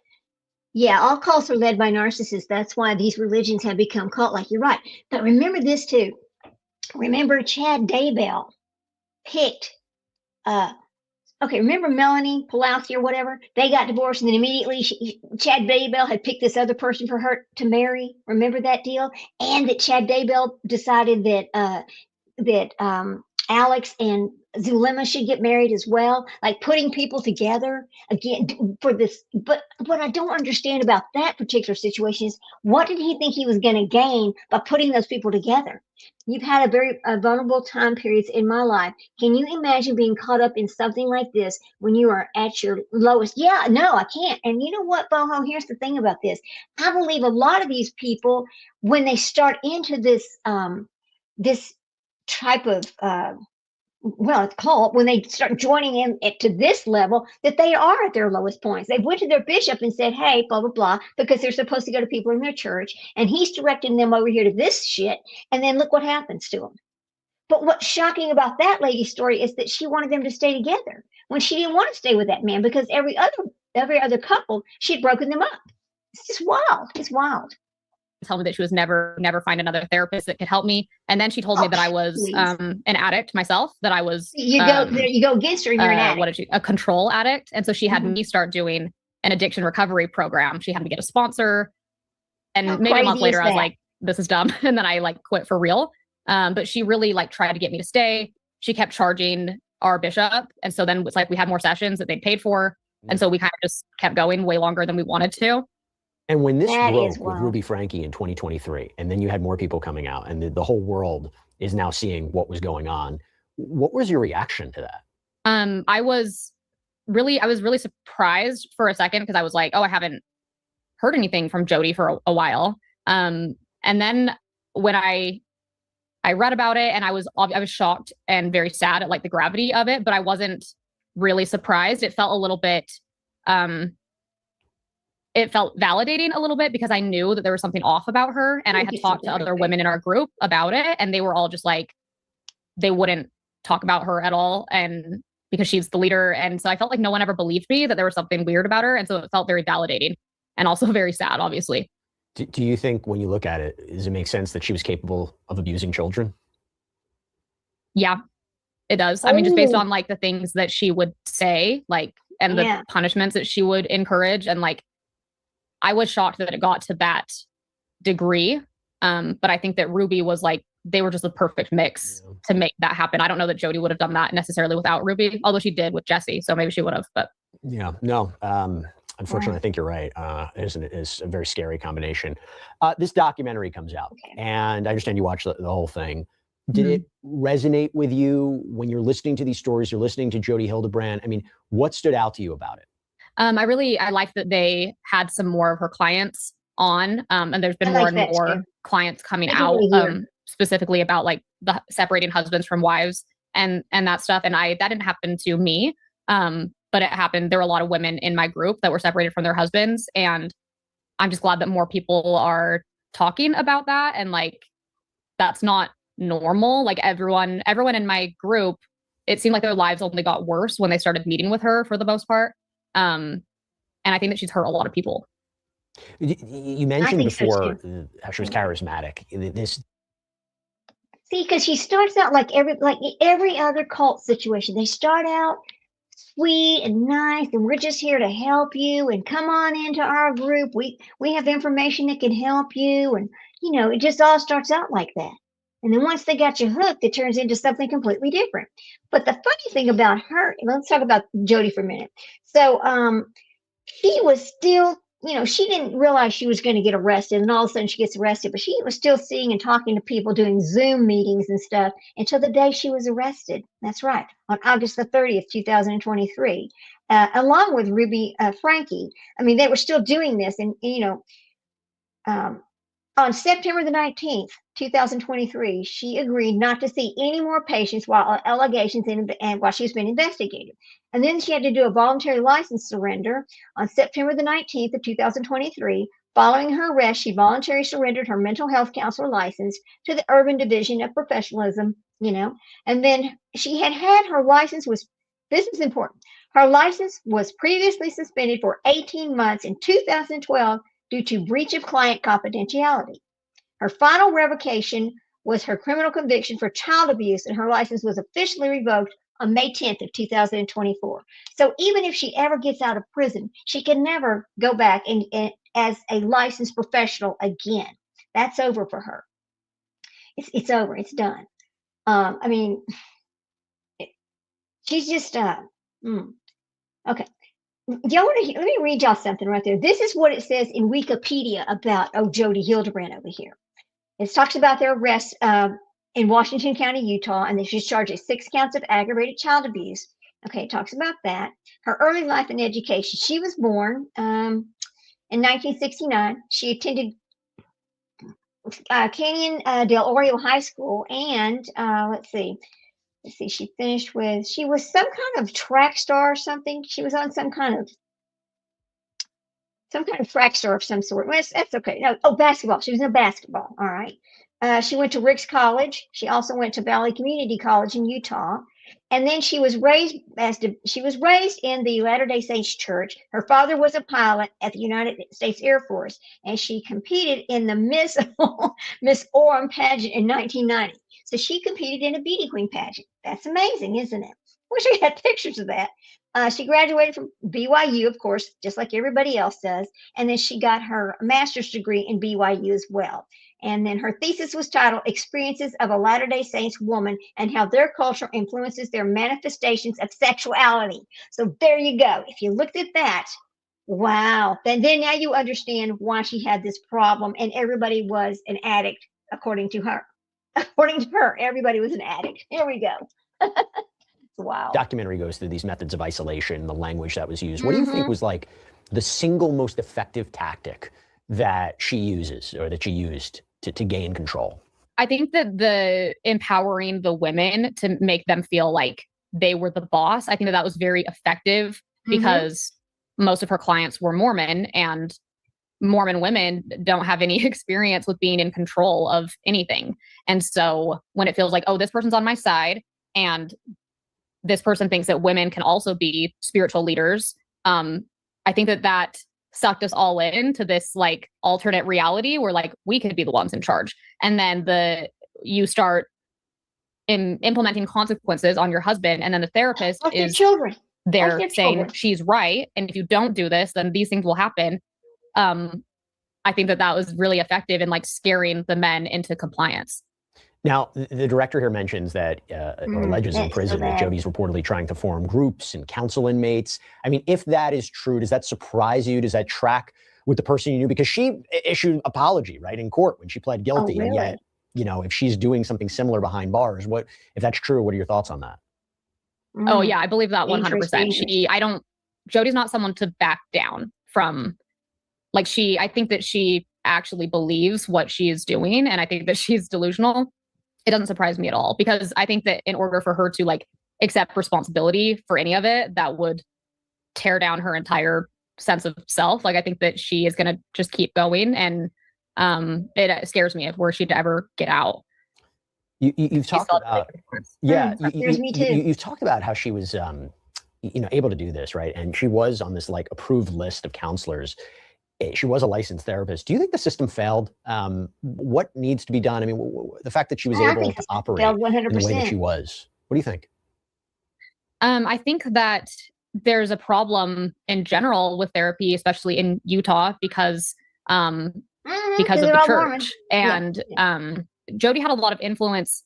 Yeah, all cults are led by narcissists. That's why these religions have become cult-like. You're right. But remember this too. Remember Chad Daybell picked remember Melanie Pulaski or whatever? They got divorced and then immediately Chad Daybell had picked this other person for her to marry. Remember that deal? And that Chad Daybell decided that Alex and Zulema should get married as well, like putting people together again for this. But what I don't understand about that particular situation is what did he think he was going to gain by putting those people together? You've had a very vulnerable time periods in my life. Can you imagine being caught up in something like this when you are at your lowest? Yeah, no, I can't. And you know what, Boho? Here's the thing about this. I believe a lot of these people, when they start into this this type of it's called when they start joining in to this level, that they are at their lowest points. They went to their bishop and said, hey, blah, blah, blah, because they're supposed to go to people in their church. And he's directing them over here to this shit. And then look what happens to them. But what's shocking about that lady's story is that she wanted them to stay together when she didn't want to stay with that man because every other couple, she'd broken them up. It's just wild. It's wild. Tell me that she was never find another therapist that could help me. And then she told me that I was an addict myself, that I was you go against her and you're an addict. A control addict. And so she had me start doing an addiction recovery program. She had me get a sponsor. And maybe a month later I was like, this is dumb. And then I like quit for real. But she really like tried to get me to stay. She kept charging our bishop. And so then it's like we had more sessions that they paid for. And so we kind of just kept going way longer than we wanted to. And when this broke with Ruby Franke in 2023, and then you had more people coming out, and the whole world is now seeing what was going on, what was your reaction to that? I was really surprised for a second because I was like, oh, I haven't heard anything from Jody for a while. And then when I read about it, and I was shocked and very sad at like the gravity of it, but I wasn't really surprised. It felt a little bit. It felt validating a little bit because I knew that there was something off about her. And I had talked to other women in our group about it. And they were all just like, they wouldn't talk about her at all. And because she's the leader. And so I felt like no one ever believed me that there was something weird about her. And so it felt very validating and also very sad, obviously. Do you think when you look at it, does it make sense that she was capable of abusing children? Yeah, it does. I mean, just based on like the things that she would say, like, and the punishments that she would encourage and like, I was shocked that it got to that degree. But I think that Ruby was like, they were just the perfect mix to make that happen. I don't know that Jody would have done that necessarily without Ruby, although she did with Jesse. So maybe she would have, but. Yeah, no. Unfortunately, I think you're right. It's a very scary combination. This documentary comes out, and I understand you watched the whole thing. Did it resonate with you when you're listening to these stories? You're listening to Jody Hildebrandt. I mean, what stood out to you about it? I like that they had some more of her clients on, and there's been more and more clients coming out, specifically about like the separating husbands from wives and that stuff. And that didn't happen to me. But it happened. There were a lot of women in my group that were separated from their husbands. And I'm just glad that more people are talking about that. And like, that's not normal. Like everyone in my group, it seemed like their lives only got worse when they started meeting with her for the most part. And I think that she's hurt a lot of people. You mentioned before how she was charismatic. See, because she starts out like every other cult situation. They start out sweet and nice, and we're just here to help you, and come on into our group. We have information that can help you, and it just all starts out like that. And then once they got you hooked, it turns into something completely different. But the funny thing about her, let's talk about Jody for a minute. So she was still, she didn't realize she was going to get arrested, and all of a sudden she gets arrested, but she was still seeing and talking to people, doing Zoom meetings and stuff until the day she was arrested. That's right, on August the 30th, 2023, along with Ruby Franke. I mean, they were still doing this, and on September the 19th, 2023, she agreed not to see any more patients while allegations and while she's been investigated. And then she had to do a voluntary license surrender on September the 19th of 2023. Following her arrest, she voluntarily surrendered her mental health counselor license to the Urban Division of Professionalism, and then she had her license this is important. Her license was previously suspended for 18 months in 2012 due to breach of client confidentiality. Her final revocation was her criminal conviction for child abuse, and her license was officially revoked on May 10th of 2024. So even if she ever gets out of prison, she can never go back and as a licensed professional again. That's over for her. It's over. It's done. I mean, she's just okay. Let me read y'all something right there. This is what it says in Wikipedia about Jody Hildebrandt over here. It talks about their arrest in Washington County, Utah, and that she's charged with 6 counts of aggravated child abuse. Okay, it talks about that. Her early life and education. She was born in 1969. She attended Canyon del Oro High School, and let's see, she was some kind of track star or something. She was on some kind of track star of some sort. Well, that's okay. No, basketball. She was in basketball. All right. She went to Ricks College. She also went to Valley Community College in Utah. And then she was raised in the Latter-day Saints Church. Her father was a pilot at the United States Air Force, and she competed in the Miss Orem pageant in 1990. So she competed in a beauty queen pageant. That's amazing, isn't it? Wish I had pictures of that. She graduated from BYU, of course, just like everybody else does. And then she got her master's degree in BYU as well. And then her thesis was titled Experiences of a Latter-day Saints Woman and How Their Culture Influences Their Manifestations of Sexuality. So there you go. If you looked at that, wow. Then now you understand why she had this problem and everybody was an addict, according to her. According to her, everybody was an addict. Here we go. Wow. Documentary goes through these methods of isolation, the language that was used. What do you think was like the single most effective tactic that she uses or that she used to gain control? I think that the empowering the women to make them feel like they were the boss, I think that was very effective because most of her clients were Mormon, and Mormon women don't have any experience with being in control of anything. And so when it feels like, oh, this person's on my side and this person thinks that women can also be spiritual leaders, I think that sucked us all into this like alternate reality where like we could be the ones in charge. And then you start implementing consequences on your husband, and then the therapist is children. They're saying she's right, and if you don't do this, then these things will happen. I think that was really effective in like scaring the men into compliance. Now, the director here mentions that, or alleges in prison, that Jody's reportedly trying to form groups and counsel inmates. I mean, if that is true, does that surprise you? Does that track with the person you knew? Because she issued apology, right, in court when she pled guilty. Oh, really? And yet, you know, if she's doing something similar behind bars, if that's true, what are your thoughts on that? Oh, yeah, I believe that 100%. Jody's not someone to back down from. Like I think that she actually believes what she is doing, and I think that she's delusional. It doesn't surprise me at all, because I think that in order for her to like accept responsibility for any of it, that would tear down her entire sense of self. Like, I think that she is going to just keep going, and it scares me were she to ever get out. You've talked about, you've talked about how she was, able to do this, right? And she was on this like approved list of counselors. She was a licensed therapist. Do you think the system failed? What needs to be done? I mean, the fact that she was able to operate in the way that she was. What do you think? I think that there's a problem in general with therapy, especially in Utah, because of the church. And Jody had a lot of influence.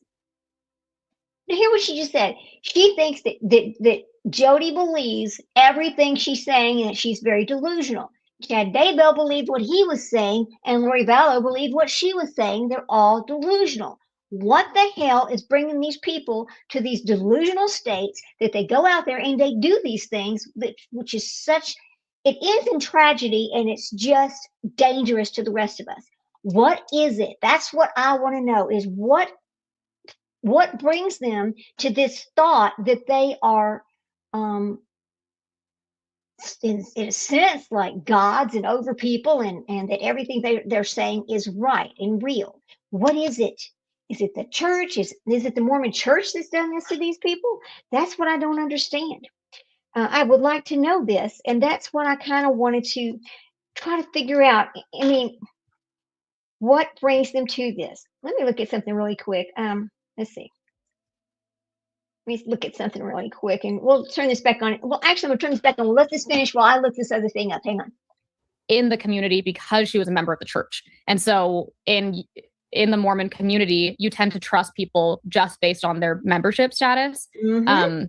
Hear what she just said. She thinks that Jody believes everything she's saying, and that she's very delusional. Chad Daybell believed what he was saying, and Lori Vallow believed what she was saying. They're all delusional. What the hell is bringing these people to these delusional states that they go out there and they do these things, which is it ends in tragedy, and it's just dangerous to the rest of us. What is it? That's what I want to know, is what brings them to this thought that they are, in a sense, like gods and over people, and that everything they're saying is right and real. What is it? Is it the church? Is it the Mormon church that's done this to these people? That's what I don't understand. I would like to know this, and that's what I kind of wanted to try to figure out. I mean, what brings them to this? Let me look at something really quick. Let's see. Let me look at something really quick, and we'll turn this back on. Well, actually, I'm going to turn this back on. We'll let this finish while I look this other thing up. Hang on. In the community, because she was a member of the church. And so in the Mormon community, you tend to trust people just based on their membership status. Mm-hmm.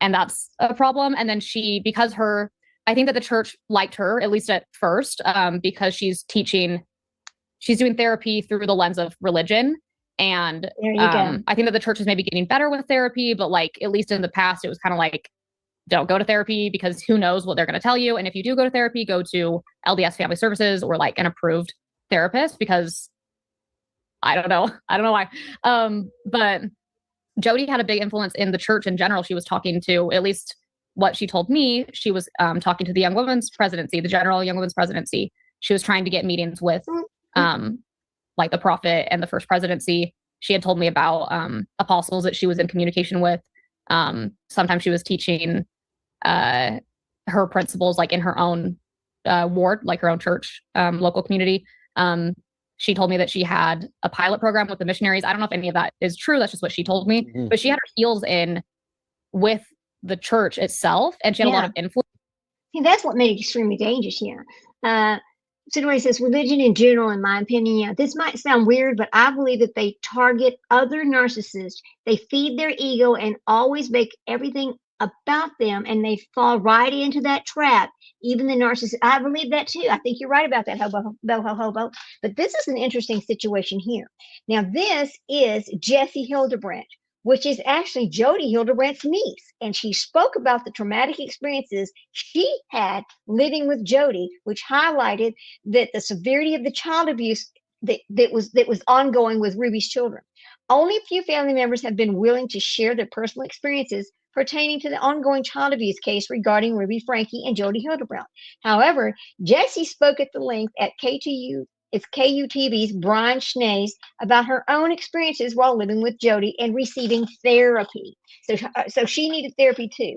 And that's a problem. And then I think that the church liked her, at least at first, because she's doing therapy through the lens of religion. And I think that the church is maybe getting better with therapy, but like, at least in the past, it was kind of like, don't go to therapy because who knows what they're going to tell you. And if you do go to therapy, go to LDS Family Services or like an approved therapist, because I don't know why. But Jody had a big influence in the church in general. She was talking to, at least what she told me, she was talking to the Young Women's Presidency, the General Young Women's Presidency. She was trying to get meetings with like the prophet and the First Presidency. She had told me about apostles that she was in communication with. Sometimes she was teaching her principles like in her own ward, like her own church, local community. She told me that she had a pilot program with the missionaries. I don't know if any of that is true. That's just what she told me. Mm-hmm. But she had her heels in with the church itself, and she had a lot of influence. See, that's what made it extremely dangerous here. Somebody says religion in general, in my opinion, this might sound weird, but I believe that they target other narcissists. They feed their ego and always make everything about them, and they fall right into that trap. Even the narcissist, I believe that too. I think you're right about that, hobo. But this is an interesting situation here. Now, this is Jessie Hildebrandt, which is actually Jody Hildebrandt's niece. And she spoke about the traumatic experiences she had living with Jody, which highlighted that the severity of the child abuse that was ongoing with Ruby's children. Only a few family members have been willing to share their personal experiences pertaining to the ongoing child abuse case regarding Ruby Franke and Jody Hildebrandt. However, Jessie spoke at the length at KUTV's Brian Schnees about her own experiences while living with Jody and receiving therapy. So she needed therapy too.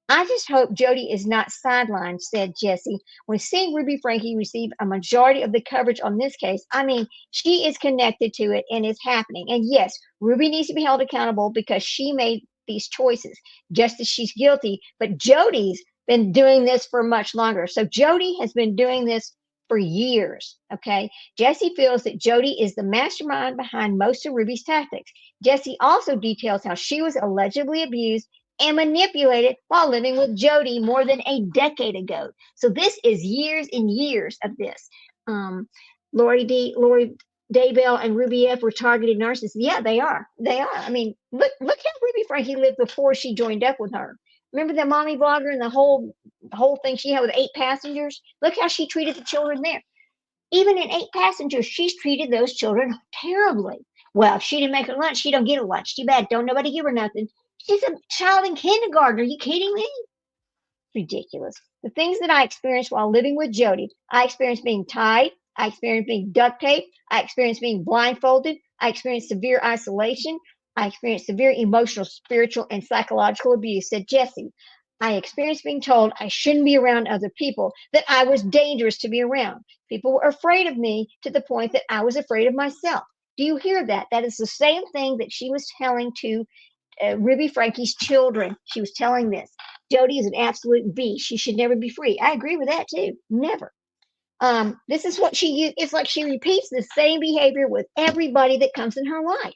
I just hope Jody is not sidelined, said Jessie. When seeing Ruby Franke receive a majority of the coverage on this case, I mean, she is connected to it and it's happening. And yes, Ruby needs to be held accountable because she made these choices, just as she's guilty. But Jody's been doing this for much longer. So Jody has been doing this for years. Okay. Jesse feels that Jody is the mastermind behind most of Ruby's tactics. Jesse also details how she was allegedly abused and manipulated while living with Jody more than a decade ago. So this is years and years of this. Lori Daybell and Ruby F were targeted narcissists. Yeah, they are. They are. I mean, look how Ruby Franke lived before she joined up with her. Remember the mommy blogger and the whole thing she had with 8 passengers? Look how she treated the children there. Even in 8 passengers, she's treated those children terribly. Well, if she didn't make her lunch, she don't get a lunch. Too bad. Don't nobody give her nothing. She's a child in kindergarten. Are you kidding me? Ridiculous. The things that I experienced while living with Jody, I experienced being tied. I experienced being duct taped. I experienced being blindfolded. I experienced severe isolation. I experienced severe emotional, spiritual, and psychological abuse, said Jesse. I experienced being told I shouldn't be around other people, that I was dangerous to be around. People were afraid of me to the point that I was afraid of myself. Do you hear that? That is the same thing that she was telling to Ruby Franke's children. She was telling this. Jody is an absolute beast. She should never be free. I agree with that too. Never. This is what it's like she repeats the same behavior with everybody that comes in her life.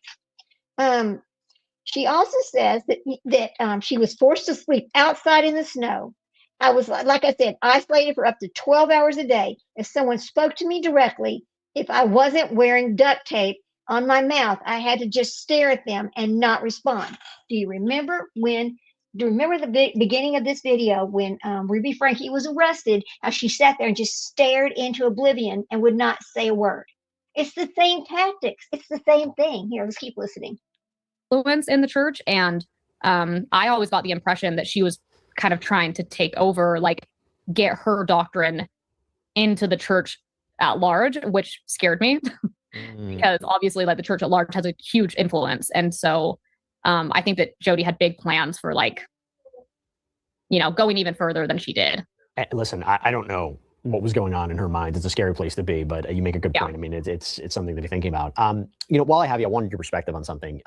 She also says that she was forced to sleep outside in the snow. I was, like I said, isolated for up to 12 hours a day. If someone spoke to me directly, if I wasn't wearing duct tape on my mouth, I had to just stare at them and not respond. Do you remember the beginning of this video when Ruby Franke was arrested, how she sat there and just stared into oblivion and would not say a word? It's the same tactics. It's the same thing. Here, let's keep listening. Influence in the church, and I always got the impression that she was kind of trying to take over, like get her doctrine into the church at large, which scared me because obviously like the church at large has a huge influence. And so I think that Jody had big plans for like, going even further than she did. Listen, I don't know what was going on in her mind. It's a scary place to be, but you make a good point. I mean, it's something to be thinking about. While I have you, I wanted your perspective on something.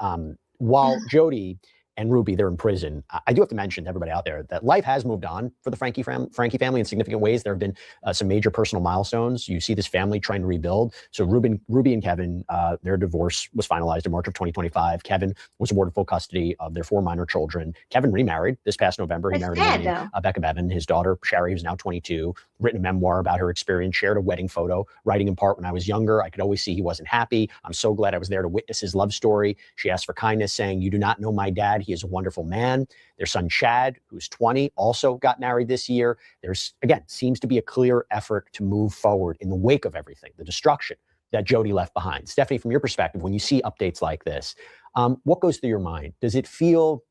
While Jody and Ruby, they're in prison, I do have to mention to everybody out there that life has moved on for the Franke family in significant ways. There have been some major personal milestones. You see this family trying to rebuild. So Ruby and Kevin, their divorce was finalized in March of 2025. Kevin was awarded full custody of their 4 minor children. Kevin remarried this past November. He married a woman named Becca Bevan. His daughter, Sherry, who's now 22, written a memoir about her experience, shared a wedding photo, writing in part, when I was younger, I could always see he wasn't happy. I'm so glad I was there to witness his love story. She asked for kindness, saying, "You do not know my dad. He is a wonderful man." Their son, Chad, who's 20, also got married this year. There's, again, seems to be a clear effort to move forward in the wake of everything, the destruction that Jody left behind. Stephanie, from your perspective, when you see updates like this, what goes through your mind? Does it feel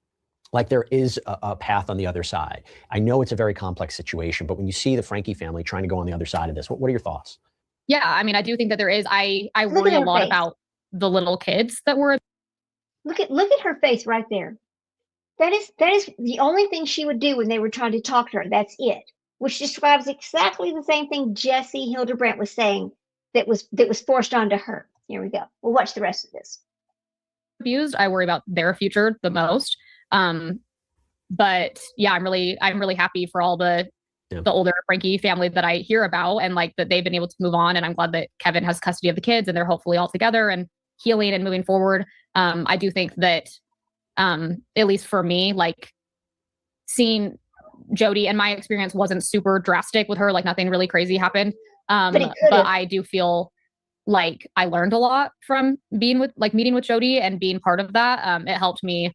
like there is a path on the other side? I know it's a very complex situation, but when you see the Franke family trying to go on the other side of this, what are your thoughts? Yeah, I mean, I do think that there is. I worry a lot about the little kids that were. Look at her face right there. That is the only thing she would do when they were trying to talk to her. That's it. Which describes exactly the same thing Jesse Hildebrandt was saying that was forced onto her. Here we go. We'll watch the rest of this. Abused. I worry about their future the most. But yeah, I'm really happy for all the older Franke family that I hear about, and like that they've been able to move on. And I'm glad that Kevin has custody of the kids and they're hopefully all together and healing and moving forward. I do think that, at least for me, like seeing Jody, and my experience wasn't super drastic with her, like nothing really crazy happened. But I do feel like I learned a lot from meeting with Jody and being part of that. It helped me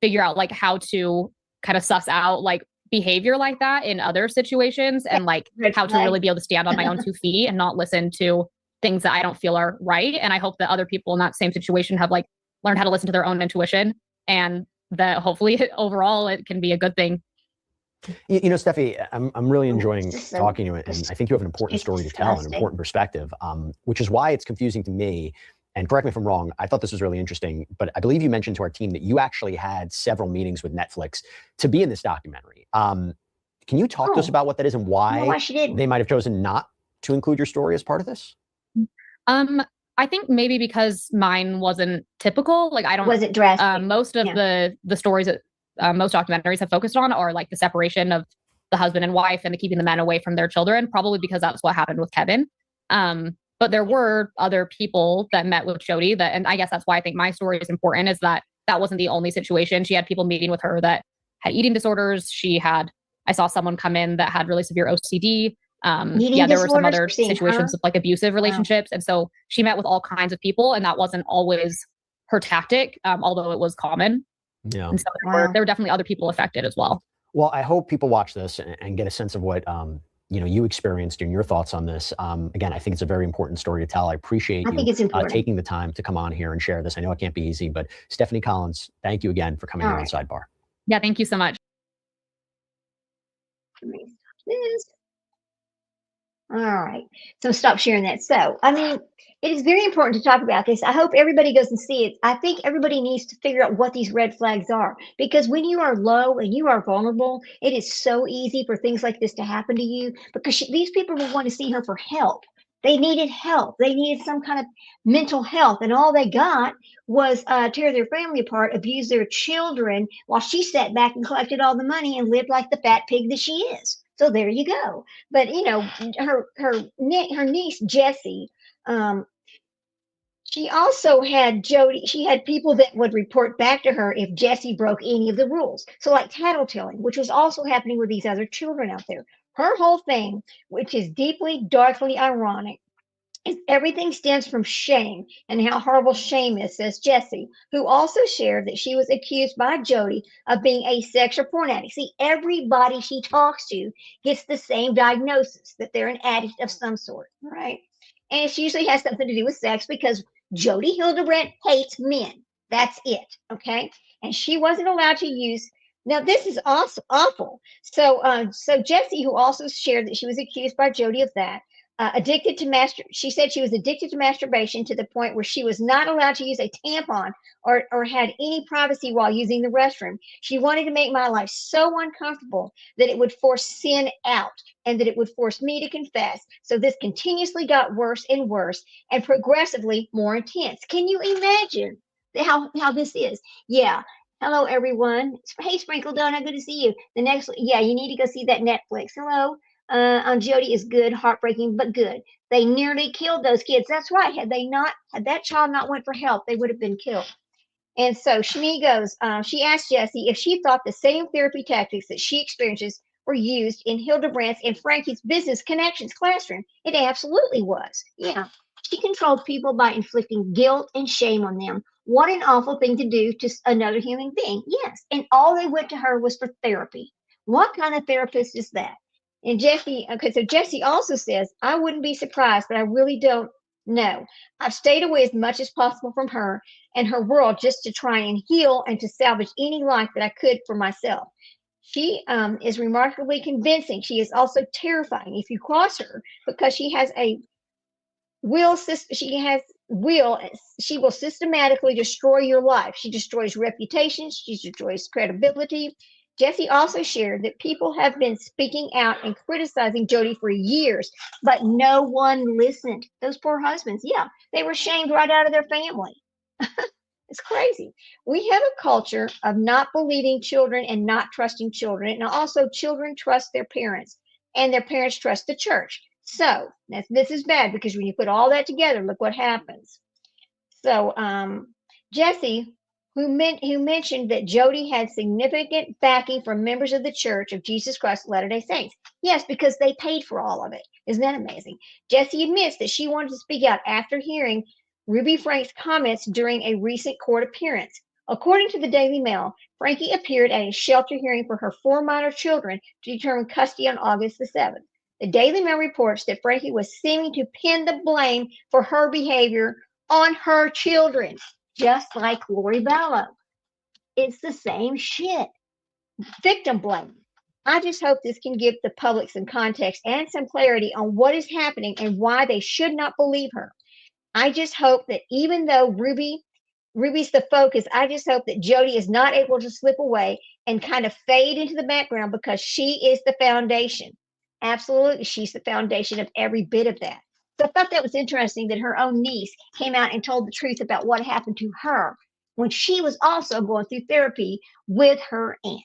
figure out like how to kind of suss out like behavior like that in other situations, and like how to really be able to stand on my own 2 feet and not listen to things that I don't feel are right. And I hope that other people in that same situation have like learned how to listen to their own intuition, and that hopefully overall it can be a good thing. Steffi, I'm really enjoying talking to you, and I think you have an important story to tell, an important perspective, which is why it's confusing to me. And correct me if I'm wrong, I thought this was really interesting, but I believe you mentioned to our team that you actually had several meetings with Netflix to be in this documentary. Can you talk to us about what that is and why they might have chosen not to include your story as part of this? I think maybe because mine wasn't typical. Like I don't. Was it drastic? Most of the stories that most documentaries have focused on are like the separation of the husband and wife and the keeping the men away from their children, probably because that's what happened with Kevin. But there were other people that met with Jodi and I guess that's why I think my story is important, is that wasn't the only situation. She had people meeting with her that had eating disorders. I saw someone come in that had really severe OCD. There were some other situations of like abusive relationships. And so she met with all kinds of people, and that wasn't always her tactic, although it was common. Yeah. And so there were definitely other people affected as well. Well, I hope people watch this and get a sense of what, you experienced and your thoughts on this. Again, I think it's a very important story to tell. I appreciate you taking the time to come on here and share this. I know it can't be easy, but Stephanie Collins, thank you again for coming here on Sidebar. Yeah, thank you so much. All right. So stop sharing that. So, I mean, it is very important to talk about this. I hope everybody goes and see it. I think everybody needs to figure out what these red flags are, because when you are low and you are vulnerable, it is so easy for things like this to happen to you, because these people will want to see her for help. They needed help. They needed some kind of mental health, and all they got was tear their family apart, abuse their children, while she sat back and collected all the money and lived like the fat pig that she is. So there you go. But her niece Jessie, she also had Jodi. She had people that would report back to her if Jessie broke any of the rules. So like tattletelling, which was also happening with these other children out there. Her whole thing, which is deeply, darkly ironic, is everything stems from shame, and how horrible shame is, says Jessie, who also shared that she was accused by Jodi of being a sex or porn addict. See, everybody she talks to gets the same diagnosis, that they're an addict of some sort, right? And it usually has something to do with sex, because Jodi Hildebrandt hates men. That's it, okay? And she wasn't allowed to use. Now, this is awful. So Jessie, who also shared that she was accused by Jodi of that, she said she was addicted to masturbation to the point where she was not allowed to use a tampon or had any privacy while using the restroom. She wanted to make my life so uncomfortable that it would force sin out, and that it would force me to confess. So this continuously got worse and worse, and progressively more intense. Can you imagine how this is? Yeah. Hello, everyone. Hey, Sprinkle Donut, good to see you. The next, you need to go see that Netflix. Hello. On Jodi is good, heartbreaking, but good. They nearly killed those kids. That's right. Had that child not went for help, they would have been killed. And so Shmi goes, she asked Jessie if she thought the same therapy tactics that she experiences were used in Hildebrandt's and Franke's business connections classroom. It absolutely was. Yeah. She controlled people by inflicting guilt and shame on them. What an awful thing to do to another human being. Yes. And all they went to her was for therapy. What kind of therapist is that? And Jessie also says, I wouldn't be surprised, but I really don't know. I've stayed away as much as possible from her and her world, just to try and heal and to salvage any life that I could for myself. She is remarkably convincing. She is also terrifying if you cross her, because she has a will. She will systematically destroy your life. She destroys reputations. She destroys credibility. Jessie also shared that people have been speaking out and criticizing Jodi for years, but no one listened. Those poor husbands, they were shamed right out of their family. It's crazy. We have a culture of not believing children and not trusting children, and also children trust their parents, and their parents trust the church. So this is bad, because when you put all that together, look what happens. So Jessie, who mentioned that Jodi had significant backing from members of the Church of Jesus Christ of Latter-day Saints. Yes, because they paid for all of it. Isn't that amazing? Jessie admits that she wanted to speak out after hearing Ruby Frank's comments during a recent court appearance. According to the Daily Mail, Franke appeared at a shelter hearing for her 4 minor children to determine custody on August the 7th. The Daily Mail reports that Franke was seeming to pin the blame for her behavior on her children, just like Lori Vallow. It's the same shit. Victim blaming. I just hope this can give the public some context and some clarity on what is happening and why they should not believe her. I just hope that even though Ruby's the focus, I just hope that Jodi is not able to slip away and kind of fade into the background, because she is the foundation. Absolutely, she's the foundation of every bit of that. So I thought that was interesting that her own niece came out and told the truth about what happened to her when she was also going through therapy with her aunt.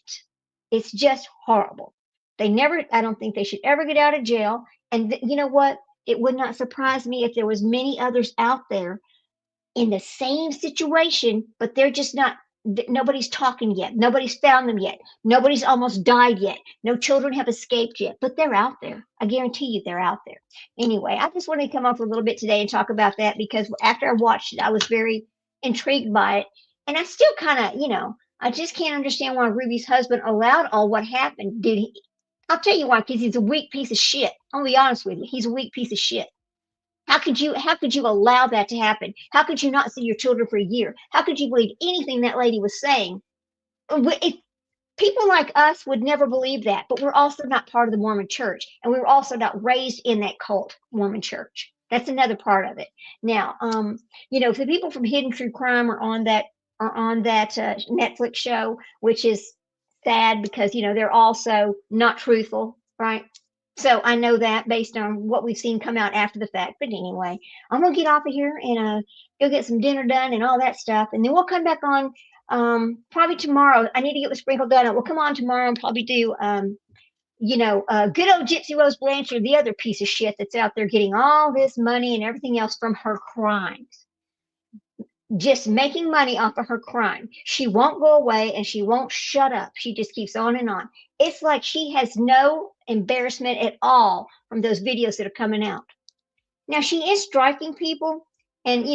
It's just horrible. I don't think they should ever get out of jail. And you know what? It would not surprise me if there was many others out there in the same situation, but they're just not, nobody's talking yet. Nobody's found them yet. Nobody's almost died yet. No children have escaped yet, but they're out there. I guarantee you they're out there. Anyway, I just wanted to come up for a little bit today and talk about that, because after I watched it, I was very intrigued by it. And I still kind of, I just can't understand why Ruby's husband allowed all what happened. I'll tell you why, because he's a weak piece of shit. I'll be honest with you. He's a weak piece of shit. How could you allow that to happen? How could you not see your children for a year? How could you believe anything that lady was saying? People like us would never believe that, but we're also not part of the Mormon church, and we were also not raised in that cult Mormon church. That's another part of it. Now, if the people from Hidden True Crime are on that Netflix show, which is sad because they're also not truthful, right? So I know that based on what we've seen come out after the fact. But anyway, I'm gonna get off of here and go get some dinner done and all that stuff, and then we'll come back on probably tomorrow. I need to get the sprinkle done. We'll come on tomorrow and probably do good old Gypsy Rose Blanchard, the other piece of shit that's out there getting all this money and everything else from her crimes. Just making money off of her crime. She won't go away and she won't shut up. She just keeps on and on. It's like she has no embarrassment at all from those videos that are coming out. Now, she is striking people, and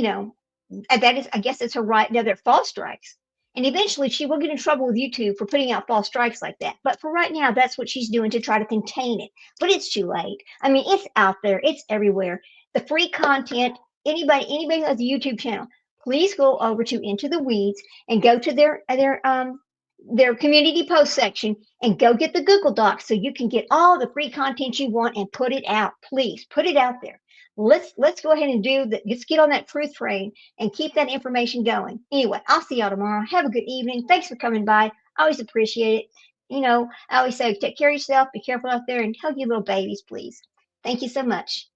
that is, I guess it's her right. Now, they're false strikes. And eventually she will get in trouble with YouTube for putting out false strikes like that. But for right now, that's what she's doing to try to contain it. But it's too late. I mean, it's out there. It's everywhere. The free content, anybody who has a YouTube channel, please go over to Into the Weeds and go to their community post section and go get the Google Docs so you can get all the free content you want and put it out. Please put it out there. Let's go ahead and do that. Let's get on that truth train and keep that information going. Anyway, I'll see y'all tomorrow. Have a good evening. Thanks for coming by. I always appreciate it. I always say, take care of yourself, be careful out there, and hug your little babies, please. Thank you so much.